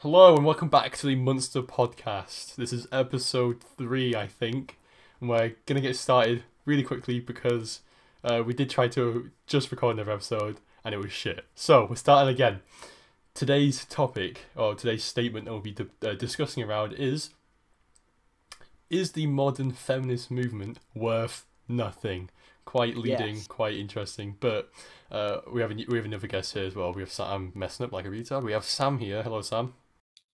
Hello and welcome back to the Münster Podcast. This is episode 3, I think, and we're going to get started really quickly because we did try to just record another episode and it was shit. So, we're starting again. Today's topic, or today's statement that we'll be discussing around is the modern feminist movement worth nothing? Quite leading, yes. Quite interesting, but we have another guest here as well. We have Sam. I'm messing up like a retard. We have Sam here. Hello, Sam.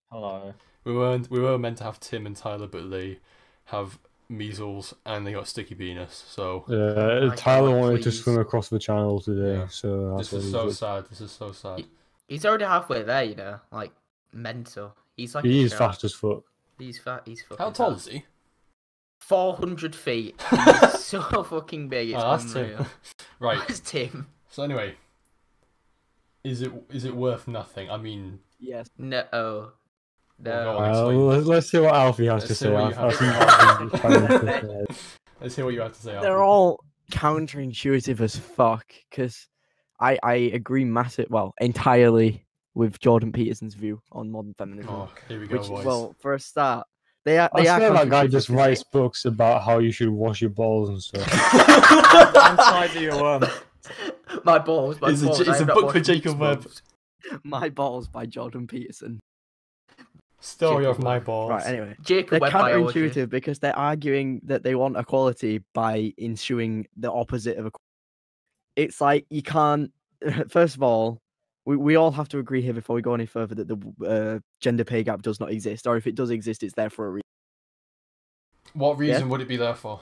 Hello. We were meant to have Tim and Tyler, but they have measles and they got sticky penis. So Tyler wanted to swim across the channel today. Yeah. So this is so sad. This is so sad. He's already halfway there, you know, like mental. He's like he is fast as fuck. He's fat. He's fucking. How tall is he? 400 feet. He's so fucking big. It's that's unreal. Tim. Right. That's Tim. So anyway, is it worth nothing? I mean, yes. No. Let's see what Alfie has to say. Let's hear what you have to say. They're all counterintuitive as fuck, because I agree entirely with Jordan Peterson's view on modern feminism. Oh, here we go, boys. Well, for a start, I swear that guy just writes books about how you should wash your balls and stuff. Inside your My balls. It's a book for Jacob Webb. My Balls by Jordan Peterson. Story of my balls. Right, anyway. Jacob they're Webb counterintuitive biology. because they're arguing that they want equality by ensuing the opposite of equality. It's like you can't... First of all, we all have to agree here before we go any further that the gender pay gap does not exist, or if it does exist, it's there for a reason. What reason would it be there for?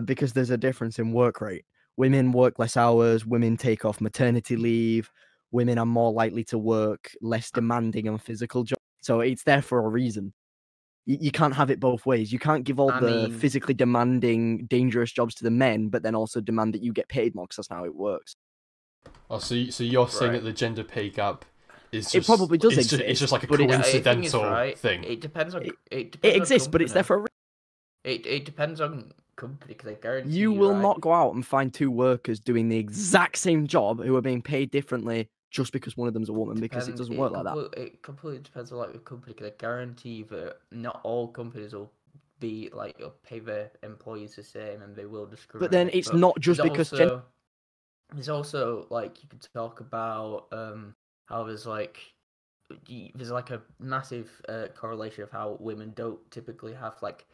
Because there's a difference in work rate. Women work less hours, women take off maternity leave, women are more likely to work less demanding and physical jobs. So it's there for a reason. You can't have it both ways. You can't give all the physically demanding, dangerous jobs to the men, but then also demand that you get paid more, because that's not how it works. Oh, so you're saying that the gender pay gap is just... It probably does exist. It's just like a coincidental thing. It depends on... It exists, but it's there for a reason. It depends on company, because I guarantee you will not go out and find two workers doing the exact same job who are being paid differently just because one of them's a woman, because it doesn't work like that. It completely depends on the company, because I guarantee that not all companies will be like, you'll pay their employees the same, and they will discriminate. But then it's not just because... There's also, like, you could talk about how there's like a massive correlation of how women don't typically have, like,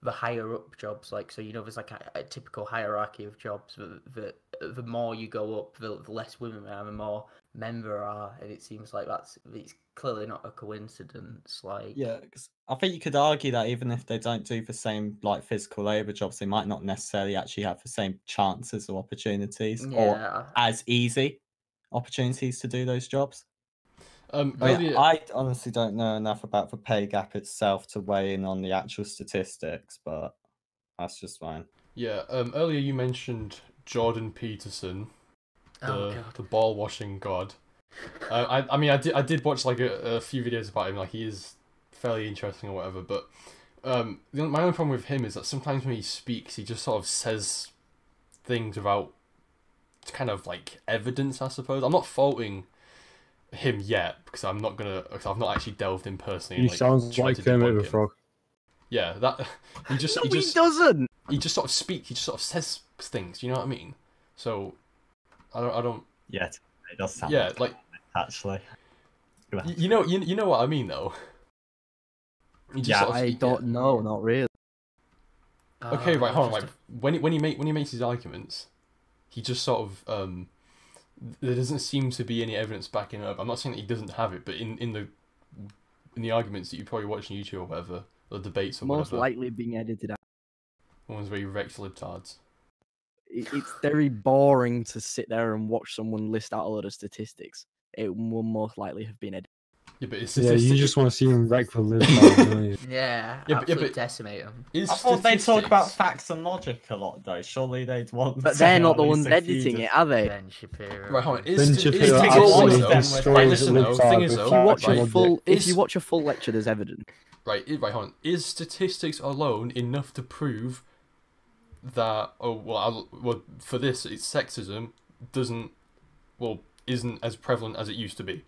the higher up jobs. Like, so, you know, there's like a typical hierarchy of jobs. The more you go up, the less women there are, the more men there are, and it seems like it's clearly not a coincidence. Like, yeah, because I think you could argue that even if they don't do the same, like, physical labour jobs, they might not necessarily actually have the same chances or opportunities, or as easy opportunities to do those jobs. I honestly don't know enough about the pay gap itself to weigh in on the actual statistics, but that's just fine. Yeah. Earlier you mentioned Jordan Peterson, the ball washing god. I did watch like a few videos about him. Like, he is fairly interesting or whatever. But my only problem with him is that sometimes when he speaks, he just sort of says things without kind of like evidence, I suppose. I'm not faulting him yet, because I've not actually delved in personally. He sounds like Kermit the Frog. Yeah, that he doesn't. He just sort of speaks. He just sort of says things. You know what I mean? So I don't. Yeah, it does sound. Yeah, like actually. You know what I mean, though. I don't know, not really. Okay, right, hold on. Like, when he makes his arguments, he just sort of there doesn't seem to be any evidence backing it up. I'm not saying that he doesn't have it, but in the arguments that you probably watch on YouTube or whatever, or debates or most whatever, likely being edited out. One's very wrecked libtards. It's very boring to sit there and watch someone list out a lot of statistics. It will most likely have been edited. Yeah, but it's you just want to see him wreck for libtards, don't you? Absolutely decimate them. I thought they'd talk about facts and logic a lot, though. Surely they'd want. But they're not the ones editing it, are they? Ben Shapiro. Right, hold on. If you watch a full lecture, there's evidence. Right, hold on. Is statistics alone enough to prove that? For this, it's sexism isn't as prevalent as it used to be.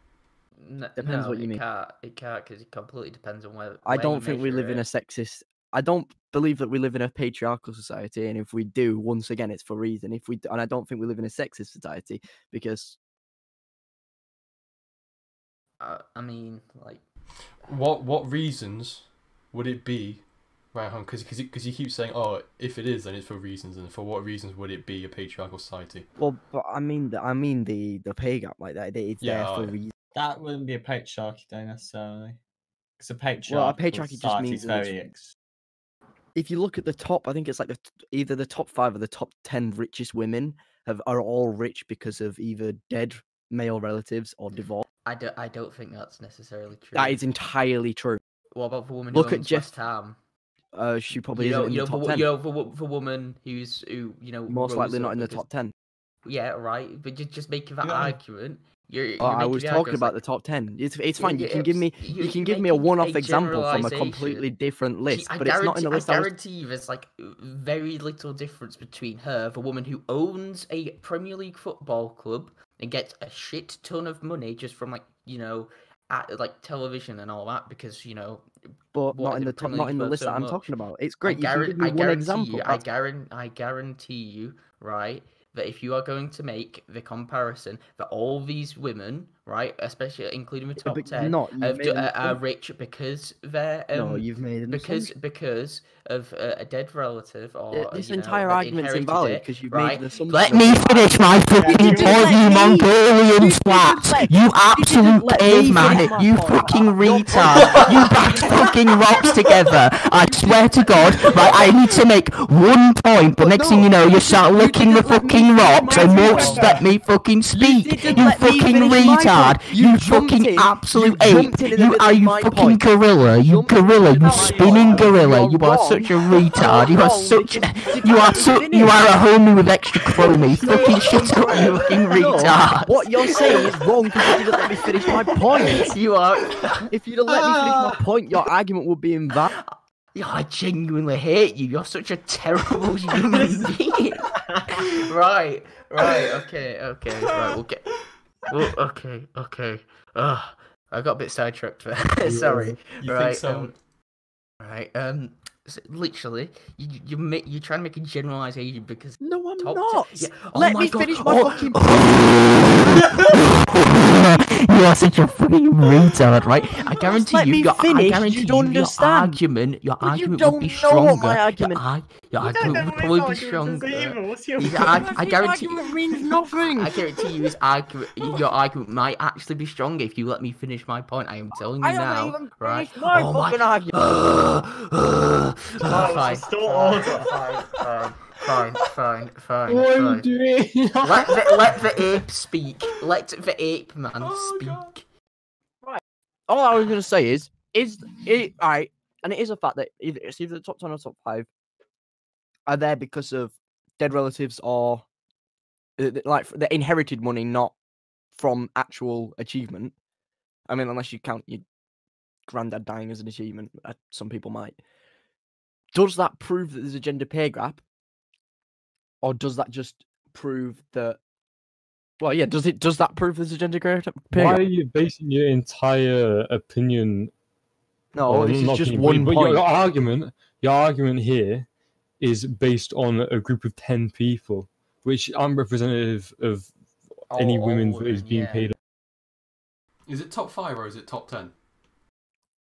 Depends what you mean. It can't because it completely depends on where. I don't think we live in a sexist. I don't believe that we live in a patriarchal society, and if we do, once again, it's for a reason. And I don't think we live in a sexist society because. I mean, like. What reasons would it be? Right, because you keep saying, oh, if it is, then it's for reasons, and for what reasons would it be a patriarchal society? Well, but I mean the pay gap like that. It's there for reasons. That wouldn't be a patriarchy, though, necessarily. Because a patriarchy just means very. If you look at the top, I think it's like either the top 5 or the top 10 richest women are all rich because of either dead male relatives or divorce. I don't think that's necessarily true. That is entirely true. What about for women? Look who at West Ham? She probably isn't in the top 10. For woman who most likely not in the top 10. Yeah, right. But just making that argument. I was talking about the top 10. It's fine. You can give me a one-off example from a completely different list, but it's not in the list. I guarantee you, there's like very little difference between her, the woman who owns a Premier League football club and gets a shit ton of money just from like television and all that, because but not in the top, not in the list that I'm talking about. It's great. You can give me one example. I guarantee you, right, that if you are going to make the comparison that all these women, right, especially including the top 10, are rich because they're you've made an because of a dead relative, or this entire argument's invalid because you've made an assumption. Let me finish my fucking point, you Mongolian twat! You absolute caveman! You fucking retard! You backed fucking rocks together! I swear to God, right, I need to make one point, but next thing you know, you start licking the fucking rocks and won't let me fucking speak! You fucking retard! You fucking absolute ape! You fucking gorilla! You spinning gorilla! You are such a retard! You are a homie with extra chromie! Fucking shut up, you fucking retard! What you're saying is wrong because you didn't let me finish my point! You are. If you'd have let me finish my point, your argument would be invalid. I genuinely hate you. You're such a terrible human being. Right, okay, right, we'll get... Okay. I got a bit sidetracked there. Sorry. You think so? Right. So literally, you're trying to make a generalization because no, I'm not. Let me finish my fucking. You are such a fucking retard, right? I guarantee your argument would be stronger. Your argument would probably be stronger. I guarantee it means nothing. I guarantee you, your argument might actually be stronger if you let me finish my point. I am telling you now, right? My fucking argument. Fine. What are you doing? Let the ape speak. Let the ape man speak. Right. All I was going to say is it right? And it is a fact that it's either the top 10 or top 5 are there because of dead relatives or like the inherited money, not from actual achievement. I mean, unless you count your granddad dying as an achievement, some people might. Does that prove that there's a gender pay gap? Or does that just prove that... Well, yeah, does that prove there's a gender pay gap? Why are you basing your entire opinion... No, this is just one point. Your argument here is based on a group of 10 people, which aren't representative of any women that is being paid. Is it top 5 or is it top 10?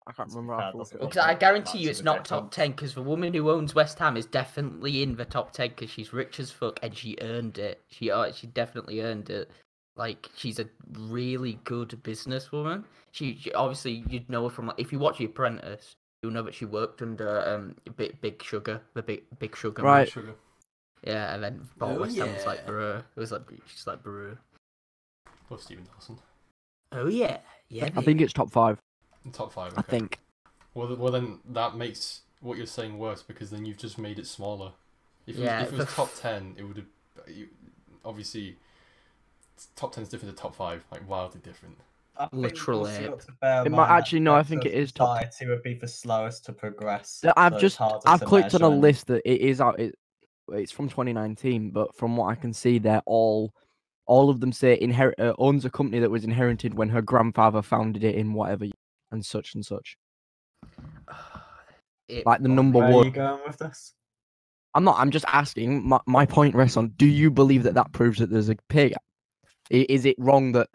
I can't remember. Because I guarantee you it's not top 10, because the woman who owns West Ham is definitely in the top 10 because she's rich as fuck and she earned it. She definitely earned it. Like, she's a really good businesswoman. She obviously, you'd know her from, like, if you watch The Apprentice, you'll know that she worked under Big Sugar, the Big Sugar. Right. Big Sugar. Yeah, and then West Ham was like, bruh. It was like, she's like, bruh. Love Stephen Dawson. Oh, yeah. Yeah, I think it's top 5. Top 5, okay. I think. Well, then that makes what you're saying worse, because then you've just made it smaller. If it was top 10, it would have... Obviously, top 10 is different to top 5, like wildly different. Literally. It might actually, no, I think it is top 10. It would be the slowest to progress. I've clicked on a list that it is out. It's from 2019, but from what I can see, they're all all of them say owns a company that was inherited when her grandfather founded it in whatever year, and such and such. Like the number Where one. are you going with this? I'm just asking. My point rests on: do you believe that proves that there's a pay gap? Is it wrong that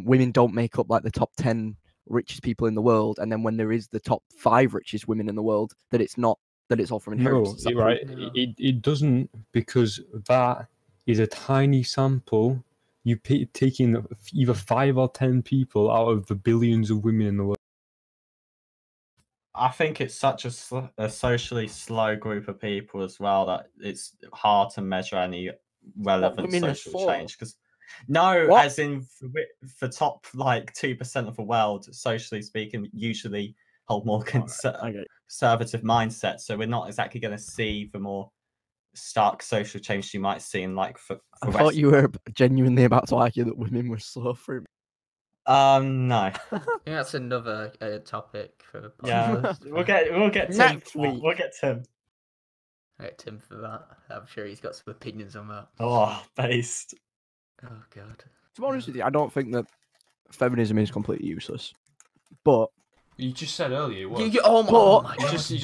women don't make up like the top 10 richest people in the world, and then when there is the top 5 richest women in the world, that it's all from inheritance? No, right. No. It doesn't, because that is a tiny sample. You taking either 5 or 10 people out of the billions of women in the world. I think it's such a socially slow group of people as well that it's hard to measure any relevant social change. Because as in for top like 2% of the world, socially speaking, usually hold more conservative mindset. So we're not exactly going to see the more stark social change you might see in like for I thought you were genuinely about to argue that women were slow for. No. I think that's another topic for the podcast. Yeah, we'll get Tim. We'll get Tim. Right, Tim for that. I'm sure he's got some opinions on that. Oh, based. Oh god. To be honest with you, I don't think that feminism is completely useless. But you just said earlier it was. You just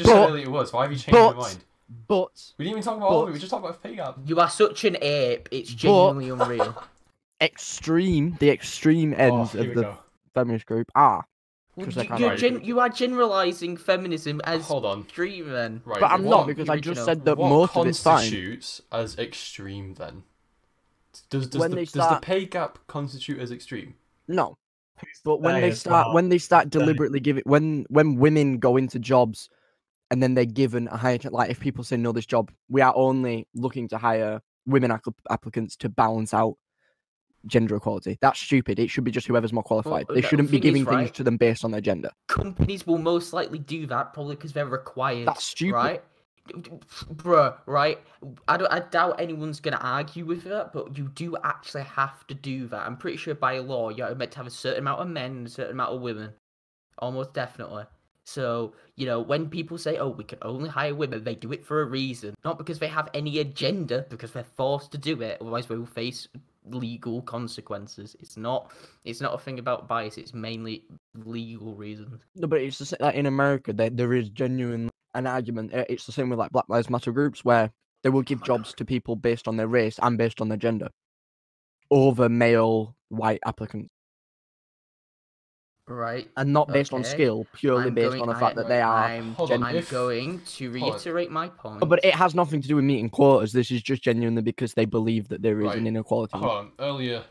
said earlier it was. Why have you changed your mind? But we didn't even talk about all of it. We just talked about pay gap. You are such an ape. It's genuinely unreal. The extreme ends of the feminist group are. You are generalizing feminism as extreme then. Right, but I'm not, because I just said that most of it's fine. What constitutes as extreme then? Does the pay gap constitute as extreme? No. But when they start deliberately giving, when women go into jobs and then they're given a higher, like if people say, no, this job, we are only looking to hire women applicants to balance out gender equality. That's stupid. It should be just whoever's more qualified. They shouldn't be giving things to them based on their gender. Companies will most likely do that, probably because they're required. That's stupid. Right? Bruh, right? I doubt anyone's going to argue with that, but you do actually have to do that. I'm pretty sure by law, you're meant to have a certain amount of men and a certain amount of women. Almost definitely. So, when people say, oh, we can only hire women, they do it for a reason. Not because they have any agenda, because they're forced to do it. Otherwise, they will face legal consequences. It's not a thing about bias. It's mainly legal reasons. No, but it's just like in America, there is genuine an argument. It's the same with like Black Lives Matter groups, where they will give jobs to people based on their race and based on their gender over male white applicants. Right. And not based on skill, purely based on the fact that they are. I'm going to reiterate my point. But it has nothing to do with meeting quotas. This is just genuinely because they believe that there is an inequality. Hold on. Earlier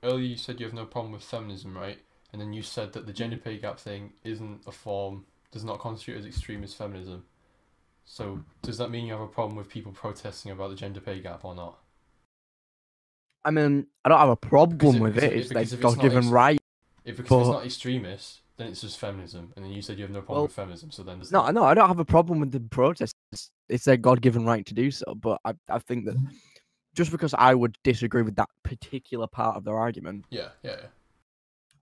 you said you have no problem with feminism, right? And then you said that the gender pay gap thing does not constitute as extreme as feminism. So does that mean you have a problem with people protesting about the gender pay gap or not? I mean, I don't have a problem with it. It's like God-given right. If it's not extremist, then it's just feminism. And then you said you have no problem with feminism, so then... No, I don't have a problem with the protests. It's their God-given right to do so. But I think that just because I would disagree with that particular part of their argument... Yeah.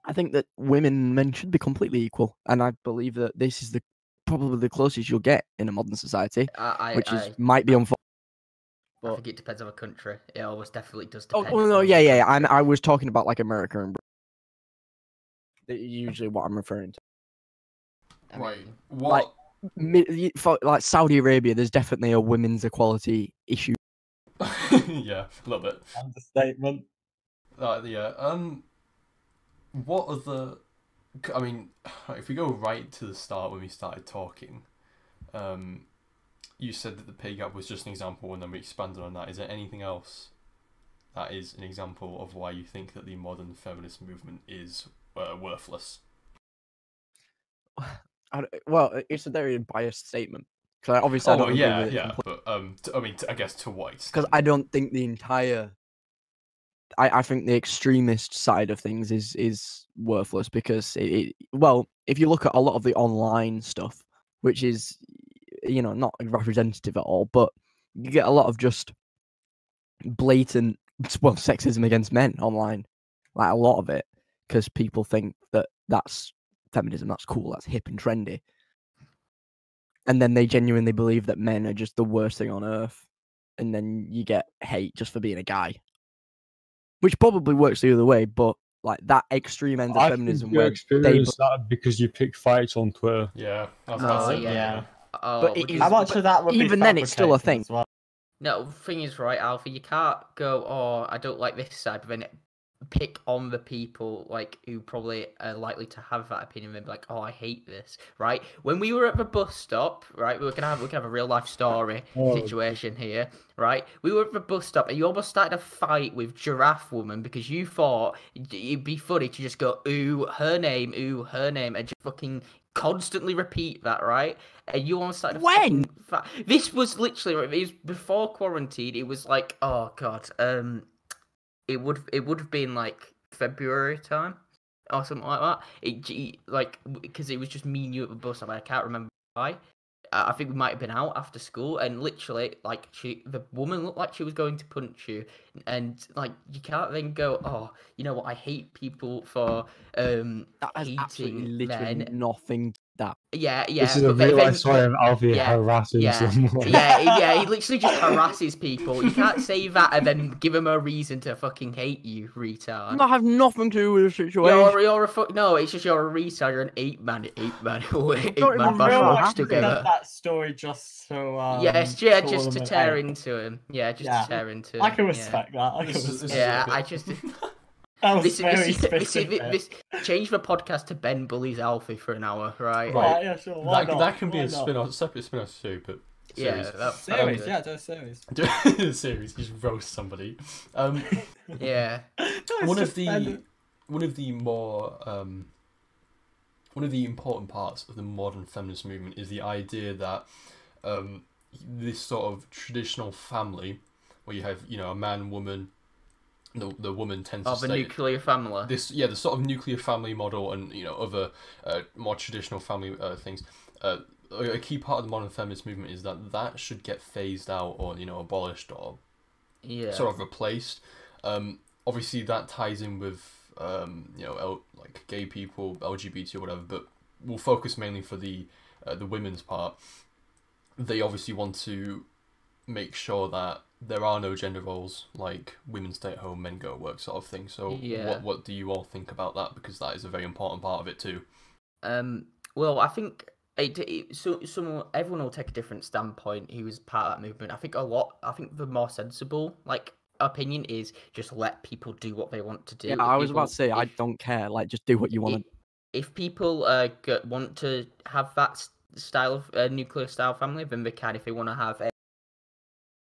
I think that women and men should be completely equal. And I believe that this is probably the closest you'll get in a modern society, might be unfortunate. I think it depends on the country. It always definitely does depend. Oh, no, yeah. I was talking about like America and usually what I'm referring to. Right. What? Like Saudi Arabia, there's definitely a women's equality issue. Yeah, a little bit. Understatement. What are the... I mean, if we go right to the start when we started talking, you said that the pay gap was just an example, and then we expanded on that. Is there anything else that is an example of why you think that the modern feminist movement is worthless? Well, it's a very biased statement. Because obviously I don't agree with it but I guess to what extent? Because I don't think the entire... I think the extremist side of things is worthless because if you look at a lot of the online stuff, which is not representative at all, but you get a lot of just blatant sexism against men online, like a lot of it, because people think that that's feminism, that's cool, that's hip and trendy, and then they genuinely believe that men are just the worst thing on earth, and then you get hate just for being a guy. which probably works the other way, but like that extreme end of feminism you where experience that because you pick fights on Twitter. Yeah. Yeah. But how much of that would even be then it's still a fabricated thing. as well? No, the thing is, right, Alfie, you can't go, oh, I don't like this side, but then pick on the people like who probably are likely to have that opinion and be like, oh, I hate this, right? When we were at the bus stop, right, we can have a real life story situation here, right? We were at the bus stop and you almost started a fight with Giraffe Woman because you thought it'd be funny to just go, ooh, her name, and just fucking constantly repeat that, right? And you almost started when this was literally, it was before quarantine. It was like, oh god, it would have been like February time or something like that. Because it was just me and you at the bus stop. I can't remember why. I think we might have been out after school, and literally, like, the woman looked like she was going to punch you, and like you can't then go, oh, you know what? I hate people for that has hating absolutely literally men. nothing. That yeah. This is a real life story of Alfie harassing someone. Yeah, he literally just harasses people. You can't say that and then give him a reason to fucking hate you, retard. I have nothing to do with the situation. No, it's just you're a retard. You're an eight man bash rocks together. That story just so just to tear into him. To tear into him. I can respect that. I just. This change the podcast to Ben bullies Alfie for an hour, right? Right. Yeah, sure. That can be a separate spin-off too, but series. Series. Series. Just roast somebody. Yeah. One of the important parts of the modern feminist movement is the idea that this sort of traditional family, where you have a man, woman. The woman tends to stay... the nuclear family. The sort of nuclear family model and, other more traditional family things. A key part of the modern feminist movement is that should get phased out or, abolished or sort of replaced. Obviously, that ties in with, like gay people, LGBT or whatever, but we'll focus mainly for the women's part. They obviously want to make sure that there are no gender roles like women stay at home, men go to work sort of thing. So what do you all think about that? Because that is a very important part of it too. Well, I think everyone will take a different standpoint who was part of that movement. I think the more sensible opinion is just let people do what they want to do. Yeah, I was about to say I don't care. Like, just do what you want to. If people want to have that style of nuclear style family, then they can. If they want to have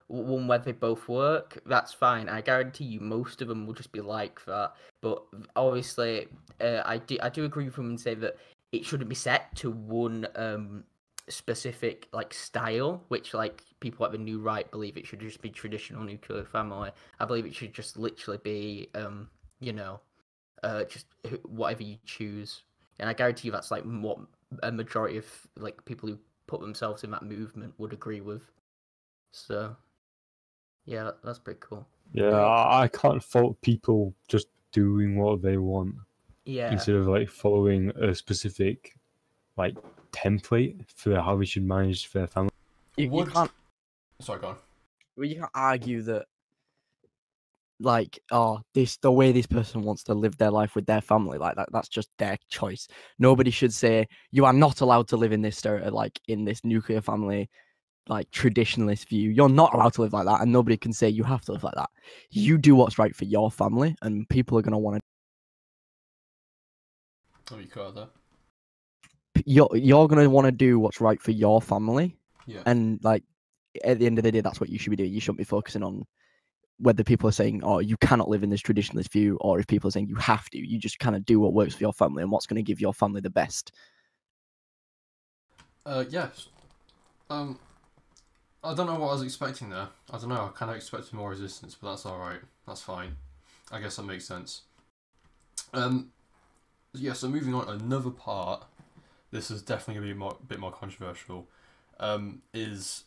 one where they both work, that's fine. I guarantee you most of them will just be like that. But obviously, I do agree with them and say that it shouldn't be set to one specific style, which people like the New Right believe it should just be traditional nuclear family. I believe it should just literally be just whatever you choose. And I guarantee you that's what a majority of people who put themselves in that movement would agree with. So yeah, that's pretty cool. Yeah, I can't fault people just doing what they want. Yeah. Instead of following a specific template for how we should manage their family. You can't. Sorry, go on. Well, you can't argue that the way this person wants to live their life with their family, that's just their choice. Nobody should say you are not allowed to live in this in this nuclear family traditionalist view. You're not allowed to live like that, and nobody can say you have to live like that. You do what's right for your family, and people are going to want to. Oh, you cut that. You're going to want to do what's right for your family. Yeah. And at the end of the day, that's what you should be doing. You shouldn't be focusing on whether people are saying, oh, you cannot live in this traditionalist view, or if people are saying you have to. You just kind of do what works for your family and what's going to give your family the best. Yes. I don't know what I was expecting there. I don't know. I kind of expected more resistance, but that's all right. That's fine. I guess that makes sense. Yeah. So moving on, another part. This is definitely going to be a bit more controversial. Is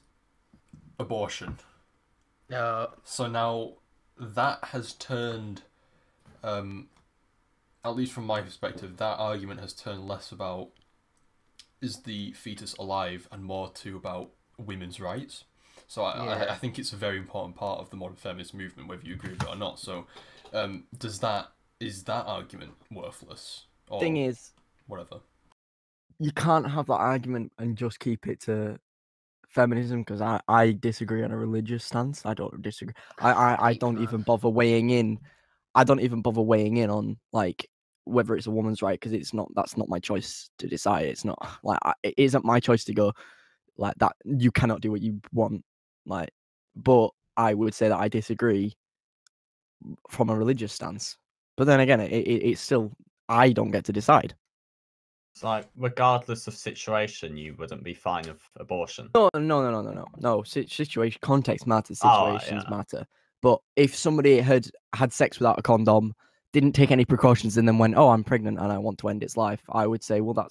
abortion. So now that has turned, at least from my perspective, that argument has turned less about is the fetus alive and more to about women's rights. So I think it's a very important part of the modern feminist movement, whether you agree with it or not. So, is that argument worthless? Or Thing is, whatever. You can't have that argument and just keep it to feminism, because I disagree on a religious stance. I don't disagree. I don't even bother weighing in. I don't even bother weighing in on like whether it's a woman's right, because that's not my choice to decide. It's not like it isn't my choice to go like that. You cannot do what you want. Like, but I would say that I disagree from a religious stance. But then again, it's still, I don't get to decide. It's like, regardless of situation, you wouldn't be fine with abortion. No. Situation, context matters. Situations matter. But if somebody had sex without a condom, didn't take any precautions, and then went, "Oh, I'm pregnant and I want to end its life," I would say, well,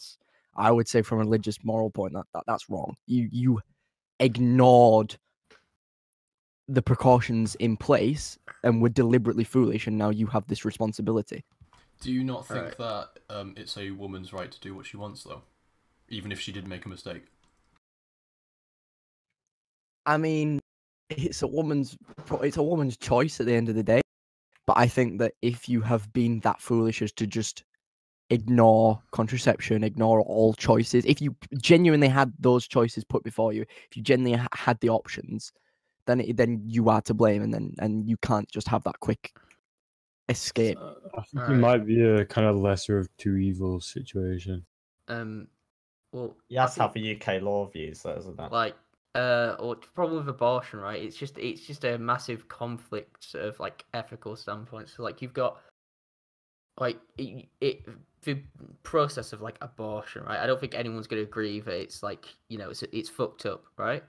I would say from a religious moral point that's wrong. You ignored the precautions in place and were deliberately foolish, and now you have this responsibility. Do you not think that it's a woman's right to do what she wants, though, even if she did make a mistake? I mean, it's a woman's choice at the end of the day. But I think that if you have been that foolish as to just ignore contraception, ignore all choices, if you genuinely had those choices put before you, if you genuinely had the options, then you are to blame, and you can't just have that quick escape. I think it might be a kind of lesser of two evils situation. Well, that's how the UK law views that, isn't it? Like, or the problem with abortion, right? It's just a massive conflict of like ethical standpoints. So like you've got like the process of like abortion, right? I don't think anyone's gonna agree that it's like, you know, it's fucked up, right?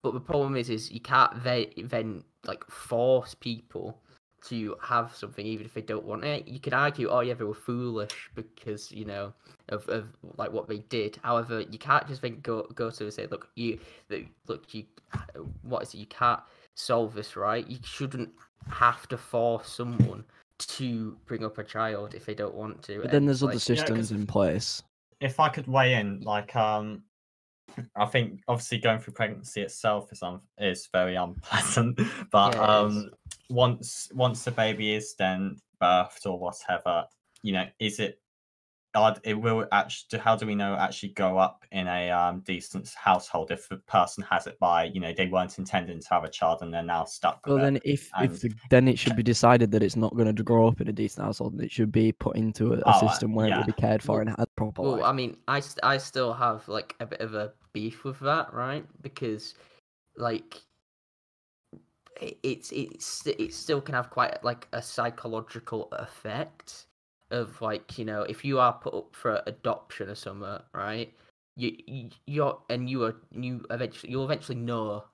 But the problem is you can't then like force people to have something even if they don't want it. You could argue, oh yeah, they were foolish because, you know, of like what they did. However, you can't just then go to and say, look, you what is it? You can't solve this, right? You shouldn't have to force someone to bring up a child if they don't want to. But then there's other systems in place. If I could weigh in, like, I think obviously going through pregnancy itself is very unpleasant, but once the baby is then birthed or whatever, you know, it will actually, how do we know, actually go up in a decent household if the person has it by, you know, they weren't intending to have a child and they're now stuck with it. Then it should be decided that it's not going to grow up in a decent household, and it should be put into a system where it will be cared for and had proper life. I mean, I still have like a bit of a beef with that, right? Because like it still can have quite like a psychological effect of like, you know, if you are put up for adoption or something, right? You'll eventually know,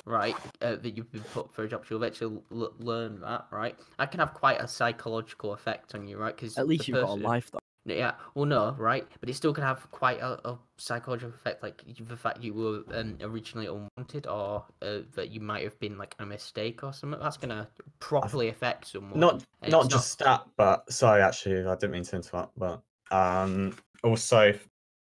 right, that you've been put for adoption. You'll eventually learn that, right? That can have quite a psychological effect on you, right? Because at least you've got a life, though. Yeah, well, no, right? But it still can have quite a psychological effect, like the fact you were originally unwanted, or that you might have been like a mistake or something. That's gonna properly affect someone. Not just that, but sorry, actually, I didn't mean to interrupt. But also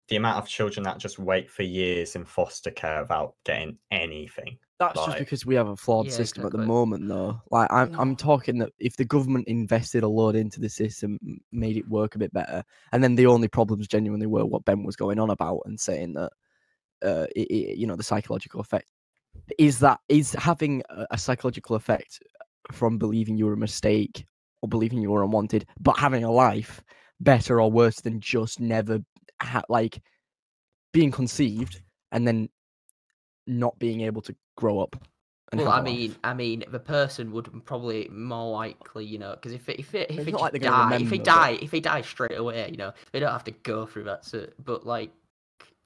the amount of children that just wait for years in foster care without getting anything. That's just because we have a flawed system at the moment, though. Like I'm talking that if the government invested a lot into the system, made it work a bit better, and then the only problems genuinely were what Ben was going on about and saying that, you know, the psychological effect is having a psychological effect from believing you were a mistake or believing you were unwanted, but having a life better or worse than just never like being conceived and then not being able to grow up. Well, I mean, the person would probably more likely, you know, because if they die straight away, you know, they don't have to go through that. So, but like,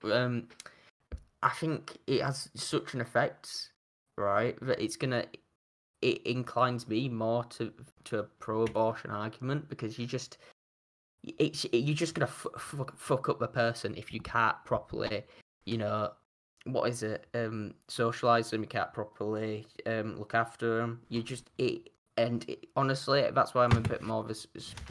I think it has such an effect, right, that it inclines me more to a pro-abortion argument, because you're just gonna fuck up the person if you can't properly, you know, what is it? Socialize them. You can't properly look after them. Honestly, that's why I'm a bit more of a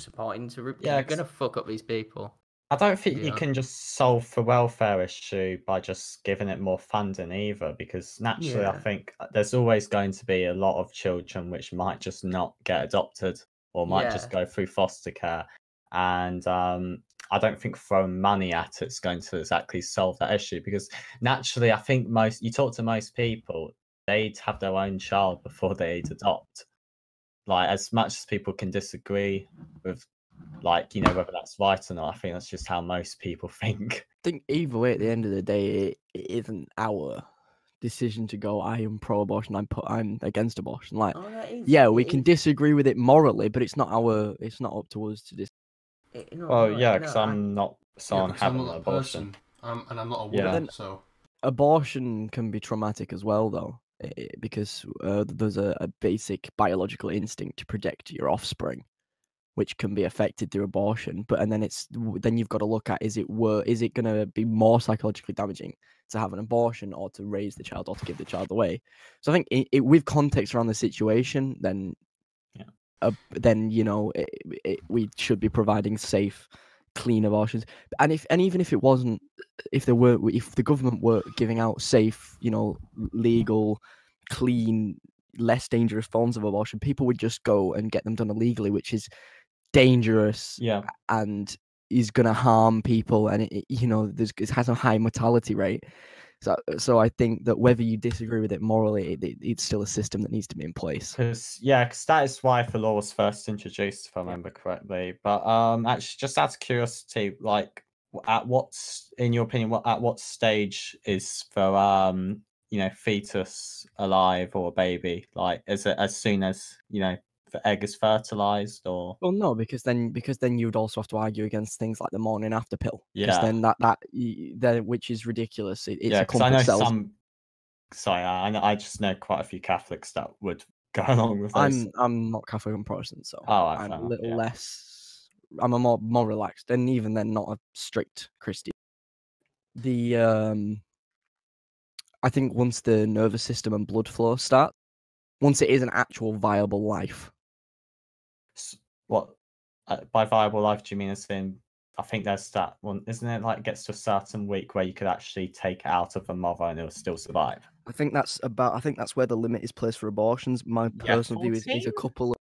supporting to root. Yeah, you're gonna fuck up these people. I don't think you can just solve the welfare issue by just giving it more funding either, because naturally I think there's always going to be a lot of children which might just not get adopted or might just go through foster care. And I don't think throwing money at it's going to exactly solve that issue, because naturally I think you talk to most people, they'd have their own child before they'd adopt. Like, as much as people can disagree with, like, you know, whether that's right or not, I think that's just how most people think. I think either way, at the end of the day, it isn't our decision to go, I am pro-abortion, I'm against abortion. Like, we can disagree with it morally, but it's not up to us to decide. Because I'm not someone having an abortion. And I'm not a woman, so... Abortion can be traumatic as well, though, because there's a basic biological instinct to protect your offspring, which can be affected through abortion. Then you've got to look at, is it going to be more psychologically damaging to have an abortion or to raise the child or to give the child away? So I think with context around the situation, then you know, we should be providing safe, clean abortions. And even if it wasn't, if the government were giving out safe, you know, legal, clean, less dangerous forms of abortion, people would just go and get them done illegally, which is dangerous and is going to harm people, and it has a high mortality rate. So I think that whether you disagree with it morally, it's still a system that needs to be in place. Because that is why the law was first introduced, if I remember correctly. But actually, just out of curiosity, like, in your opinion, at what stage is the fetus alive or a baby? Like, is it as soon as, you know, the egg is fertilized, or? Well, no, because then you'd also have to argue against things like the morning after pill. Because then which is ridiculous. It's a clump of cells. I just know quite a few Catholics that would go along with this. I'm not Catholic and Protestant, so I'm a little less. I'm a more relaxed, and even then, not a strict Christian. I think once the nervous system and blood flow start, once it is an actual viable life. What by viable life do you mean? As in, I think there's that one, isn't it? Like, it gets to a certain week where you could actually take it out of the mother and it will still survive. I think that's where the limit is placed for abortions. My personal view is a couple.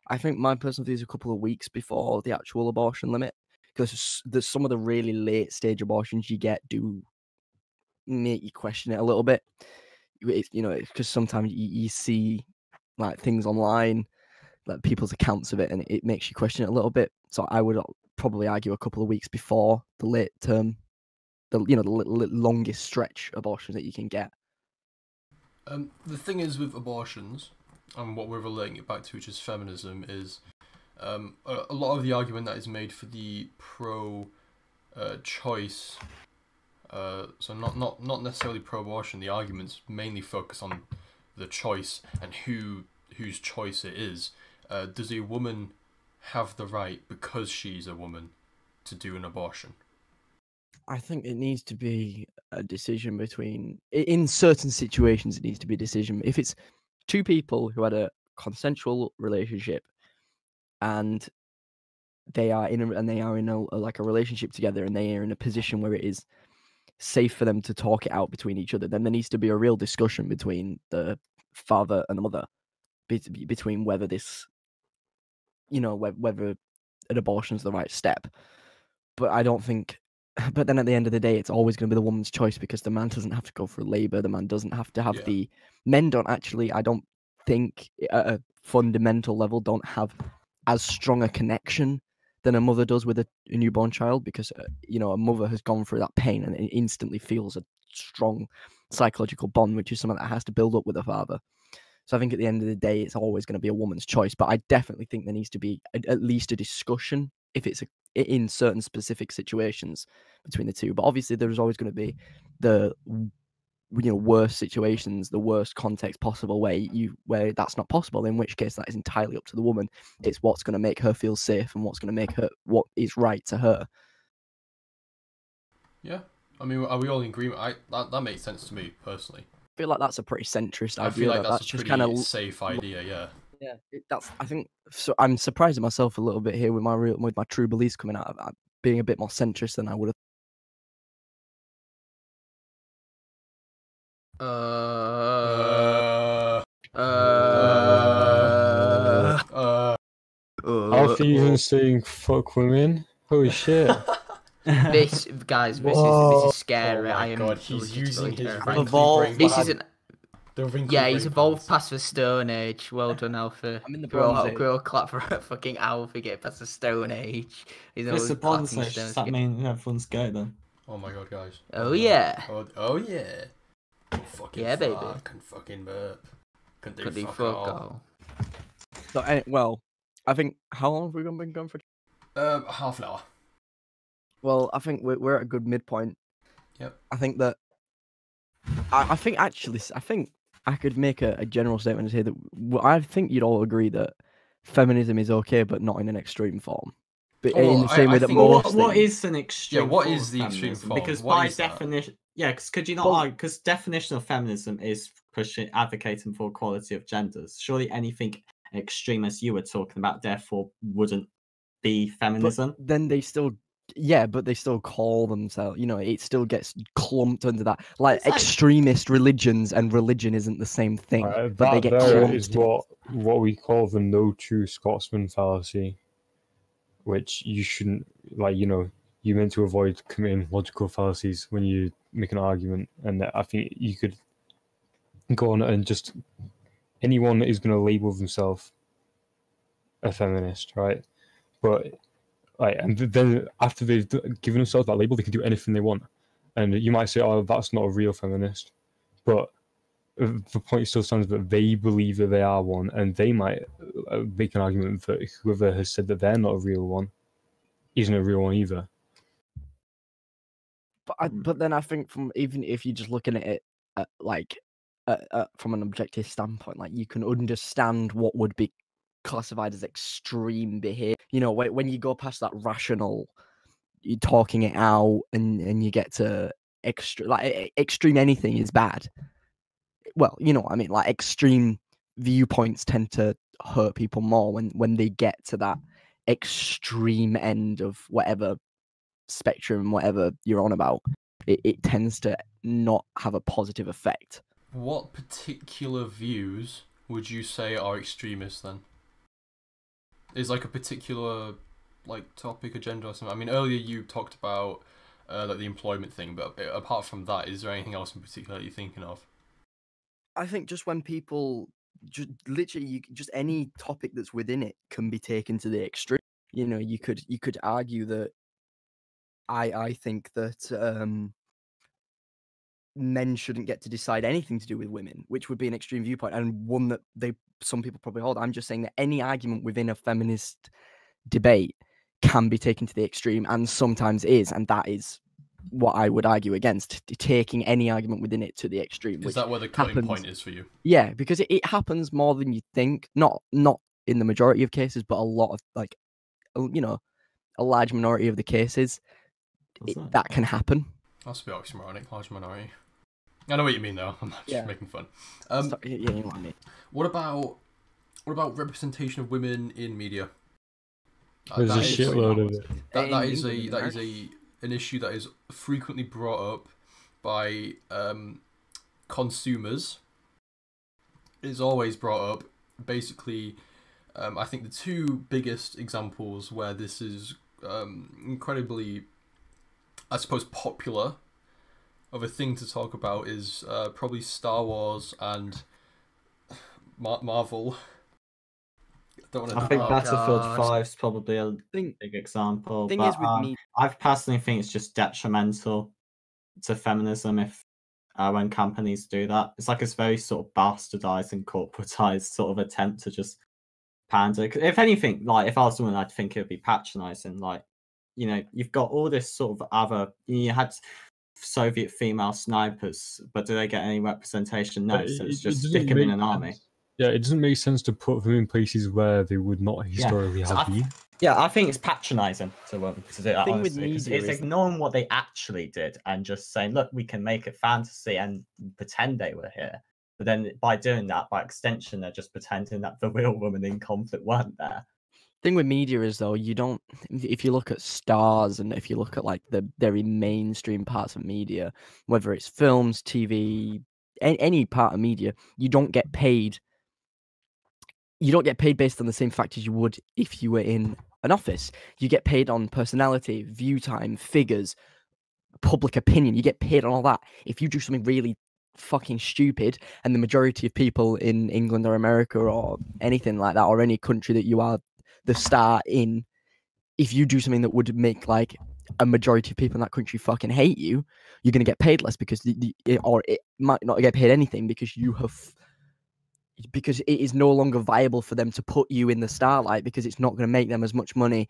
I think my personal view is a couple of weeks before the actual abortion limit, because there's some of the really late stage abortions you get do make you question it a little bit. Because sometimes you see like things online, like people's accounts of it, and it makes you question it a little bit. So I would probably argue a couple of weeks before the late term, the longest stretch abortion that you can get. The thing is with abortions, and what we're relating it back to, which is feminism, is a lot of the argument that is made for the pro-choice. So not necessarily pro-abortion. The arguments mainly focus on the choice and whose choice it is. Does a woman have the right, because she's a woman, to do an abortion? I think it needs to be a decision in certain situations, it needs to be a decision. If it's two people who had a consensual relationship and they are in a relationship together, and they are in a position where it is safe for them to talk it out between each other, then there needs to be a real discussion between the father and the mother between whether this, whether an abortion is the right step. But then at the end of the day, it's always going to be the woman's choice, because the man doesn't have to go through labor. The man doesn't have to have men don't actually, I don't think at a fundamental level, don't have as strong a connection than a mother does with a newborn child, because a mother has gone through that pain and it instantly feels a strong psychological bond, which is something that has to build up with a father. So I think at the end of the day, it's always going to be a woman's choice. But I definitely think there needs to be at least a discussion, if it's in certain specific situations, between the two. But obviously, there's always going to be the worst situations, the worst context possible where that's not possible, in which case that is entirely up to the woman. It's what's going to make her feel safe and what's going to make her what is right to her. Yeah, I mean, are we all in agreement? That makes sense to me personally. I feel like that's a pretty centrist idea. I feel like that's a just pretty safe idea. Yeah, I think so. I'm surprising myself a little bit here with my true beliefs coming out. being a bit more centrist than I would have. Alfie even saying fuck women? Holy shit. This is scary. Oh my I am god, he's using his evolved. This isn't. Yeah, He's evolved past the Stone Age. Well done, Alfie. I'm in the Bronze Age. Grow a clap for fucking Alfie getting past the Stone Age. He's It's the Bronze Age. Does that mean everyone's gay then? Oh my god, guys. Oh yeah. Oh yeah. Fucking Yeah, baby. Can fucking burp. Can do Could be fuck fuck all. all. So, well, I think how long have we been going for? Half an hour. Well, I think we're at a good midpoint. Yep. I think that. I think I could make a general statement and say that I think you'd all agree that feminism is okay, but not in an extreme form. But in the same way that most what is an extreme? Yeah, what form is of the extreme feminism? form? Because What by is that? definition, because could you not argue? Because definition of feminism is advocating for equality of genders. Surely anything extreme as you were talking about, therefore, wouldn't be feminism. But then they still. Yeah, but they still call themselves, it still gets clumped under that. Like extremist religions and religion isn't the same thing. But they get clumped. Is what we call the no true Scotsman fallacy, which you shouldn't, you're meant to avoid committing logical fallacies when you make an argument. And I think you could go on and just, anyone that is going to label themselves a feminist, right? But and then after they've given themselves that label, they can do anything they want. And you might say, oh, that's not a real feminist. But the point still stands that they believe that they are one, and they might make an argument that whoever has said that they're not a real one isn't a real one either. But then I think even if you're just looking at it from an objective standpoint, you can understand what would be classified as extreme behavior. When you go past that rational, you're talking it out, and you get to extreme anything is bad. Well, you know what I mean. Extreme viewpoints tend to hurt people more when they get to that extreme end of whatever spectrum, whatever you're on about. It tends to not have a positive effect. What particular views would you say are extremist then? Is a particular topic, agenda or something? I mean, earlier you talked about the employment thing, but apart from that, is there anything else in particular that you're thinking of? I think just when people just literally just any topic that's within it can be taken to the extreme. You could argue that I think that men shouldn't get to decide anything to do with women, which would be an extreme viewpoint and one that some people probably hold. I'm just saying that any argument within a feminist debate can be taken to the extreme, and sometimes is, and that is what I would argue against, taking any argument within it to the extreme. Is that where the cutting point is for you? Yeah, because it happens more than you think. Not in the majority of cases, but a lot of a large minority of the cases that can happen. That's a bit oxymoronic, large minority. I know what you mean, though. I'm not just making fun. You know what I mean. What about representation of women in media? There's a shitload of it. That is an issue that is frequently brought up by consumers. It's always brought up. Basically, I think the two biggest examples where this is incredibly, I suppose, popular of a thing to talk about is probably Star Wars and Marvel. I think Battlefield 5 is probably a big example. Thing but, is with me, I personally think it's just detrimental to feminism if when companies do that. It's it's very sort of bastardized and corporatized sort of attempt to just pander. If anything, if I was someone, I'd think it would be patronizing. You've got all this sort of other. You had Soviet female snipers, but do they get any representation? No, so it's just stick them in an army. Yeah, it doesn't make sense to put them in places where they would not historically have been. Yeah, I think it's patronizing to do that, honestly. It's ignoring what they actually did and just saying, look, we can make it fantasy and pretend they were here. But then by doing that, by extension, they're just pretending that the real women in conflict weren't there. Thing with media is though, you don't. If you look at stars and if you look at like the very mainstream parts of media, whether it's films, TV, any part of media, you don't get paid. You don't get paid based on the same factors you would if you were in an office. You get paid on personality, view time, figures, public opinion. You get paid on all that. If you do something really fucking stupid, and the majority of people in England or America or anything like that, or any country that you are the star in, if you do something that would make like a majority of people in that country fucking hate you, you're going to get paid less because it might not get paid anything because it is no longer viable for them to put you in the starlight because it's not going to make them as much money.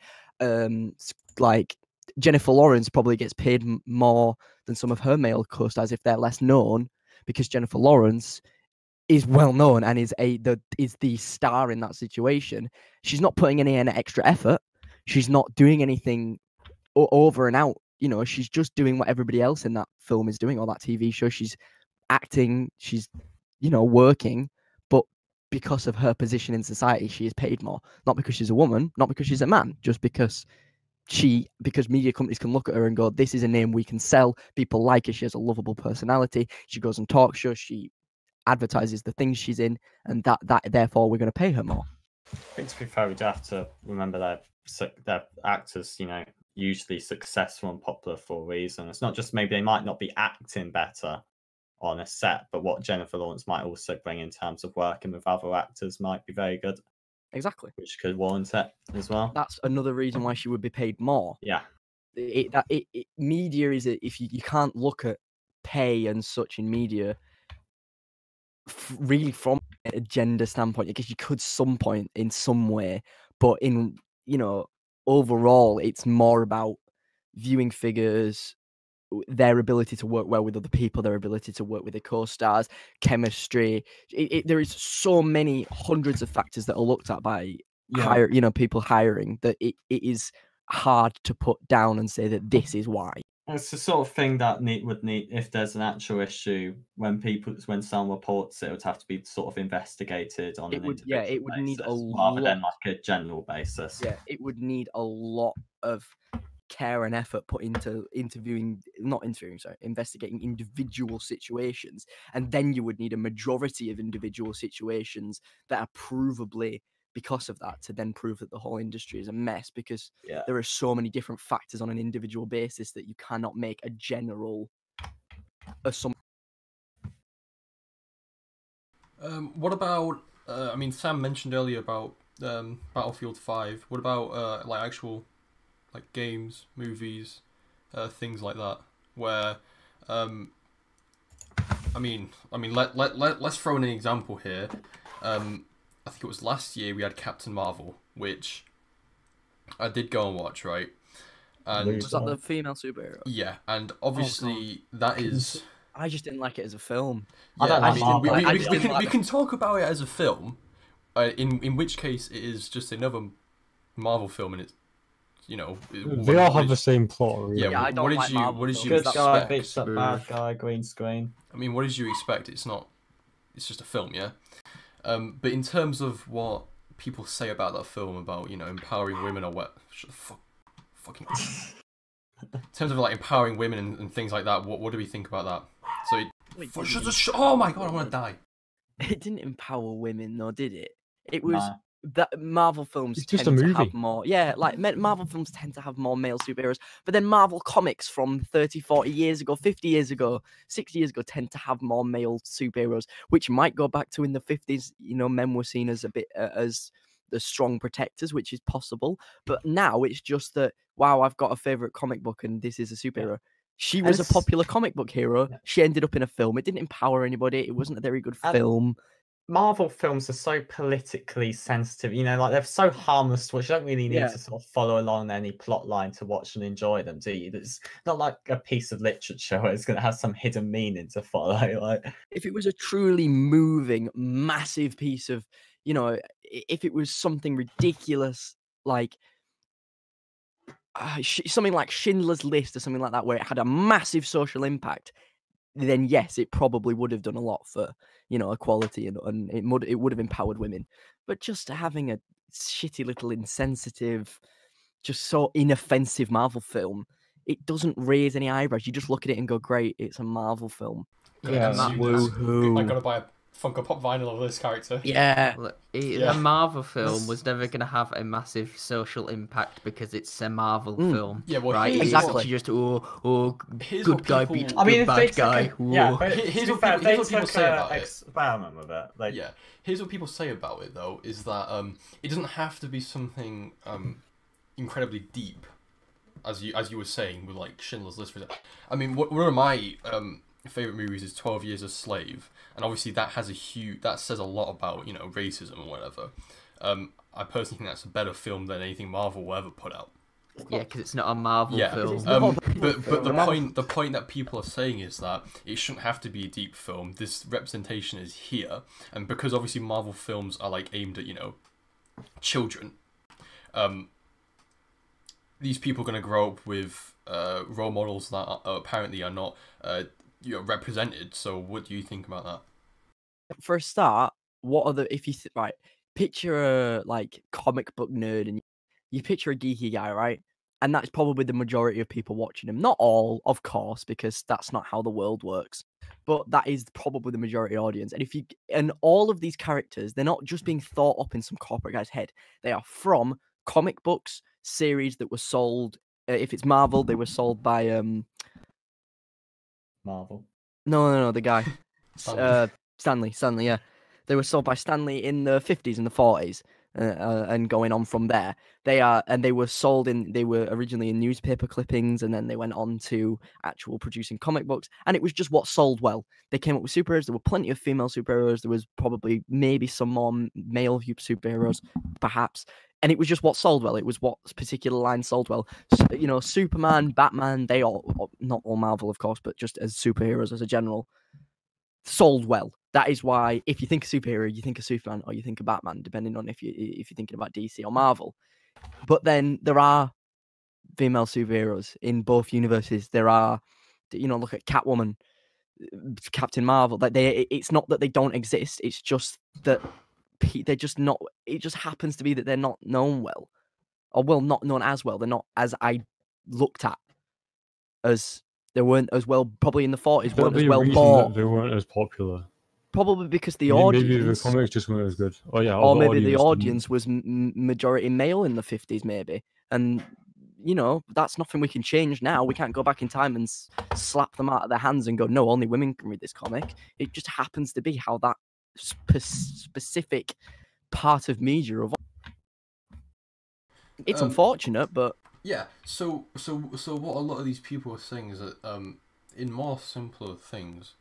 Like Jennifer Lawrence probably gets paid more than some of her male co-stars if they're less known, because Jennifer Lawrence is well known and is the star in that situation. She's not putting any extra effort. She's not doing anything over and out. You know, she's just doing what everybody else in that film is doing or that TV show. She's acting. She's, working. But because of her position in society, she is paid more. Not because she's a woman, not because she's a man, just because media companies can look at her and go, this is a name we can sell. People like her. She has a lovable personality. She goes on talk shows. She advertises the things she's in, and that therefore we're going to pay her more. I think to be fair, we do have to remember that actors, usually successful and popular for a reason. It's not just maybe they might not be acting better on a set, but what Jennifer Lawrence might also bring in terms of working with other actors might be very good. Exactly. Which could warrant it as well. That's another reason why she would be paid more. Yeah. Media is if you can't look at pay and such in media really from a gender standpoint. I guess you could some point in some way, but in overall it's more about viewing figures, their ability to work well with other people, their ability to work with their co-stars, chemistry. There is so many hundreds of factors that are looked at by people hiring that it is hard to put down and say that this is why. It's the sort of thing that would need, if there's an actual issue, when someone reports it, would have to be sort of investigated on an individual basis. It would need a rather than like a general basis. Yeah, it would need a lot of care and effort put into investigating individual situations, and then you would need a majority of individual situations that are provably because of that to then prove that the whole industry is a mess, because there are so many different factors on an individual basis that you cannot make a general assumption. What about Sam mentioned earlier about Battlefield 5. What about actual games, movies, things like that, where let's throw in an example here. I think it was last year we had Captain Marvel, which I did go and watch, right? And was that the female superhero? Yeah, and obviously that is. I just didn't like it as a film. Yeah, we can talk about it as a film, in which case it is just another Marvel film, and it's they all have the same plot. Really. Yeah, I don't like Marvel. What did you good expect? guy beats up bad guy, green screen. I mean, what did you expect? It's just a film, yeah. But in terms of what people say about that film, about empowering women or what, fucking. In terms of empowering women and things like that, what do we think about that? So oh my god, I want to die. It didn't empower women, though, did it? It was that Marvel films tend to have more. Yeah, Marvel films tend to have more male superheroes, but then Marvel comics from 30, 40 years ago, 50 years ago, 60 years ago tend to have more male superheroes, which might go back to in the 50s. Men were seen as a bit as the strong protectors, which is possible. But now it's just that, wow, I've got a favorite comic book and this is a superhero. Yeah. She was a popular comic book hero. Yeah. She ended up in a film. It didn't empower anybody. It wasn't a very good film. Marvel films are so politically sensitive, they're so harmless to watch. You don't really need to sort of follow along any plot line to watch and enjoy them, do you? It's not like a piece of literature where it's going to have some hidden meaning to follow. If it was a truly moving, massive piece of, if it was something ridiculous, like something like Schindler's List or something like that, where it had a massive social impact, then yes, it probably would have done a lot for, equality and it would have empowered women. But just having a shitty little insensitive, just so inoffensive Marvel film, it doesn't raise any eyebrows. You just look at it and go, great, it's a Marvel film. Yeah, woohoo. I gotta buy a Funko Pop vinyl of this character. Yeah. The Marvel film was never going to have a massive social impact because it's a Marvel film. Yeah, well, right? exactly. It's just good guy beat I mean, bad guy. Here's what people say about it. Experiment with it. Like, Yeah, here's what people say about it though: is that it doesn't have to be something incredibly deep, as you were saying with like Schindler's List. For example. I mean, one of my favorite movies is 12 Years a Slave, and obviously that says a lot about racism or whatever. I personally think that's a better film than anything Marvel will ever put out. Yeah, because it's not a Marvel film. But the point that people are saying is that it shouldn't have to be a deep film. This representation is here, and because obviously Marvel films are like aimed at children. These people are going to grow up with role models that apparently are not represented. So what do you think about that? For a start, what are the picture a like comic book nerd and you picture a geeky guy, right? And that's probably the majority of people watching him. Not all, of course, because that's not how the world works. But that is probably the majority audience. And all of these characters, they're not just being thought up in some corporate guy's head. They are from comic books, series that were sold. If it's Marvel, they were sold by Marvel. No, the guy. Stanley, yeah. They were sold by Stanley in the 50s and the 40s, and going on from there. They were originally in newspaper clippings, and then they went on to actual producing comic books, and it was just what sold well. They came up with superheroes. There were plenty of female superheroes. There was probably maybe some more male superheroes, perhaps. And it was just what sold well. It was what particular line sold well. So, Superman, Batman, they all, not all Marvel, of course, but just as superheroes as a general, sold well. That is why if you think a superhero, you think of Superman or you think of Batman, depending on if you're thinking about DC or Marvel. But then there are female superheroes in both universes. There are, look at Catwoman, Captain Marvel. It's not that they don't exist. It's just that they're just not. It just happens to be that they're not known well, or not known as well. They're not as I looked at as. They weren't as well. Probably in the 40s, weren't as well bought. They weren't as popular. Probably because the audience. Maybe the comics just weren't as good. Oh yeah. Or maybe the audience was majority male in the 50s, maybe. And that's nothing we can change now. We can't go back in time and slap them out of their hands and go, no, only women can read this comic. It just happens to be how that specific part of media evolved. It's unfortunate, but. Yeah, so what a lot of these people are saying is that in more simpler things,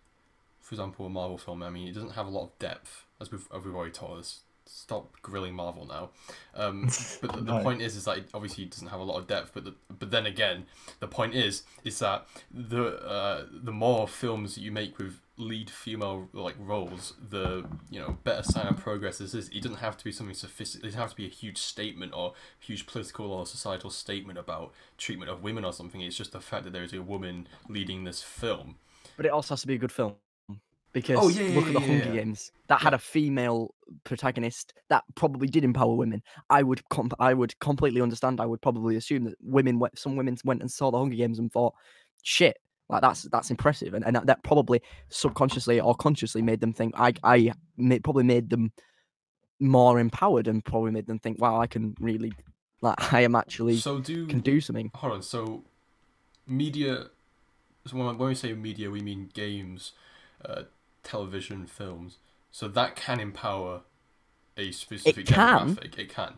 for example, a Marvel film, I mean, it doesn't have a lot of depth, as we've already told us. Stop grilling Marvel now. But the point is that it obviously doesn't have a lot of depth. But then again, the point is that the more films that you make with lead female roles, the better sign of progress is. It doesn't have to be something sophisticated. It doesn't have to be a huge statement or huge political or societal statement about treatment of women or something. It's just the fact that there is a woman leading this film. But it also has to be a good film. Because look at the Hunger Games. That had a female protagonist that probably did empower women. I would completely understand. I would probably assume that some women went and saw the Hunger Games and thought, shit, that's impressive. And that probably subconsciously or consciously made them think, probably made them more empowered and probably made them think, wow, I can really, I am actually can do something. Hold on, so media, so when we say media, we mean games, television, films, so that can empower a specific demographic.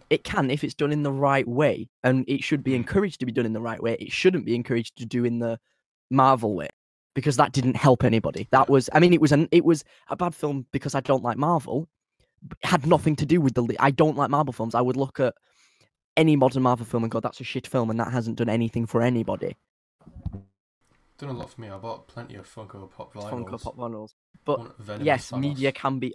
It can if it's done in the right way, and it should be encouraged to be done in the right way. It shouldn't be encouraged to do in the Marvel way, because that didn't help anybody. That was, I mean, it was a bad film because I don't like Marvel. It had nothing to do with I don't like Marvel films. I would look at any modern Marvel film and go, that's a shit film, and that hasn't done anything for anybody. Done a lot for me. I bought plenty of Funko Pop vinyls. But yes, media can be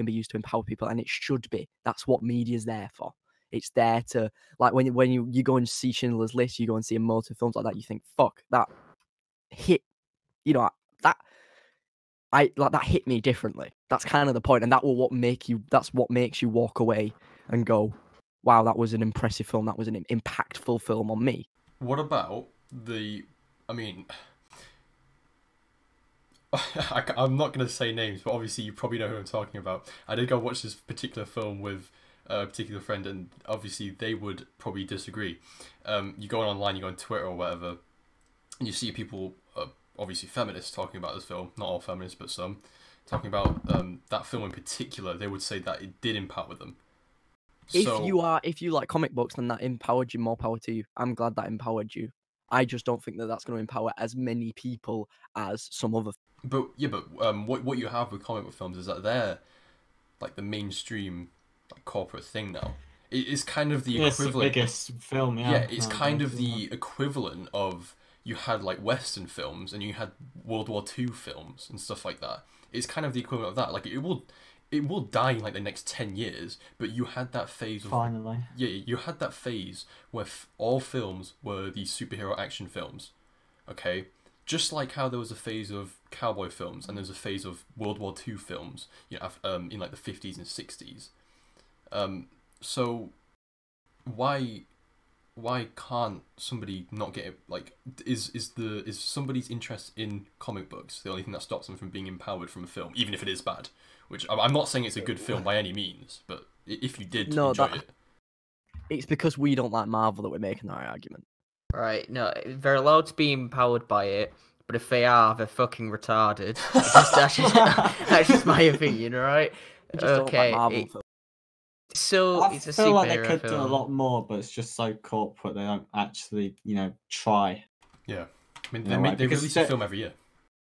used to empower people, and it should be. That's what media's there for. It's there to, when you go and see Schindler's List, you go and see a motive films like that, you think, fuck, that hit, that hit me differently. That's kind of the point, and that's what makes you walk away and go, wow, that was an impressive film, that was an impactful film on me. What about I'm not going to say names, but obviously you probably know who I'm talking about. I did go watch this particular film with a particular friend, and obviously they would probably disagree. You go online, you go on Twitter or whatever, and you see people, obviously feminists, talking about this film. Not all feminists, but some. Talking about that film in particular. They would say that it did empower them. If you like comic books, then that empowered you, more power to you. I'm glad that empowered you. I just don't think that that's going to empower as many people as some other. But what you have with comic book films is that they're like the mainstream like corporate thing now. It is kind of the equivalent. It's the biggest film. Yeah. Yeah, it's kind of the equivalent of you had like Western films and you had World War II films and stuff like that. It's kind of the equivalent of that. Like it will die in like the next 10 years, but you had that phase of finally. Yeah, you had that phase where all films were these superhero action films. Okay. Just like how there was a phase of cowboy films and there was a phase of World War II films, you know, in like the 50s and 60s. So why can't somebody not get it? Like, is somebody's interest in comic books the only thing that stops them from being empowered from a film, even if it is bad? Which I'm not saying it's a good film by any means, but if you did enjoy it, it's because we don't like Marvel that we're making that argument. Right, no, they're allowed to be empowered by it, but if they are, they're fucking retarded. That's just my opinion, right? Okay. So it's a I feel like they superhero could film. do a lot more, but it's just so corporate they don't actually, try. Yeah, I mean they release a film every year.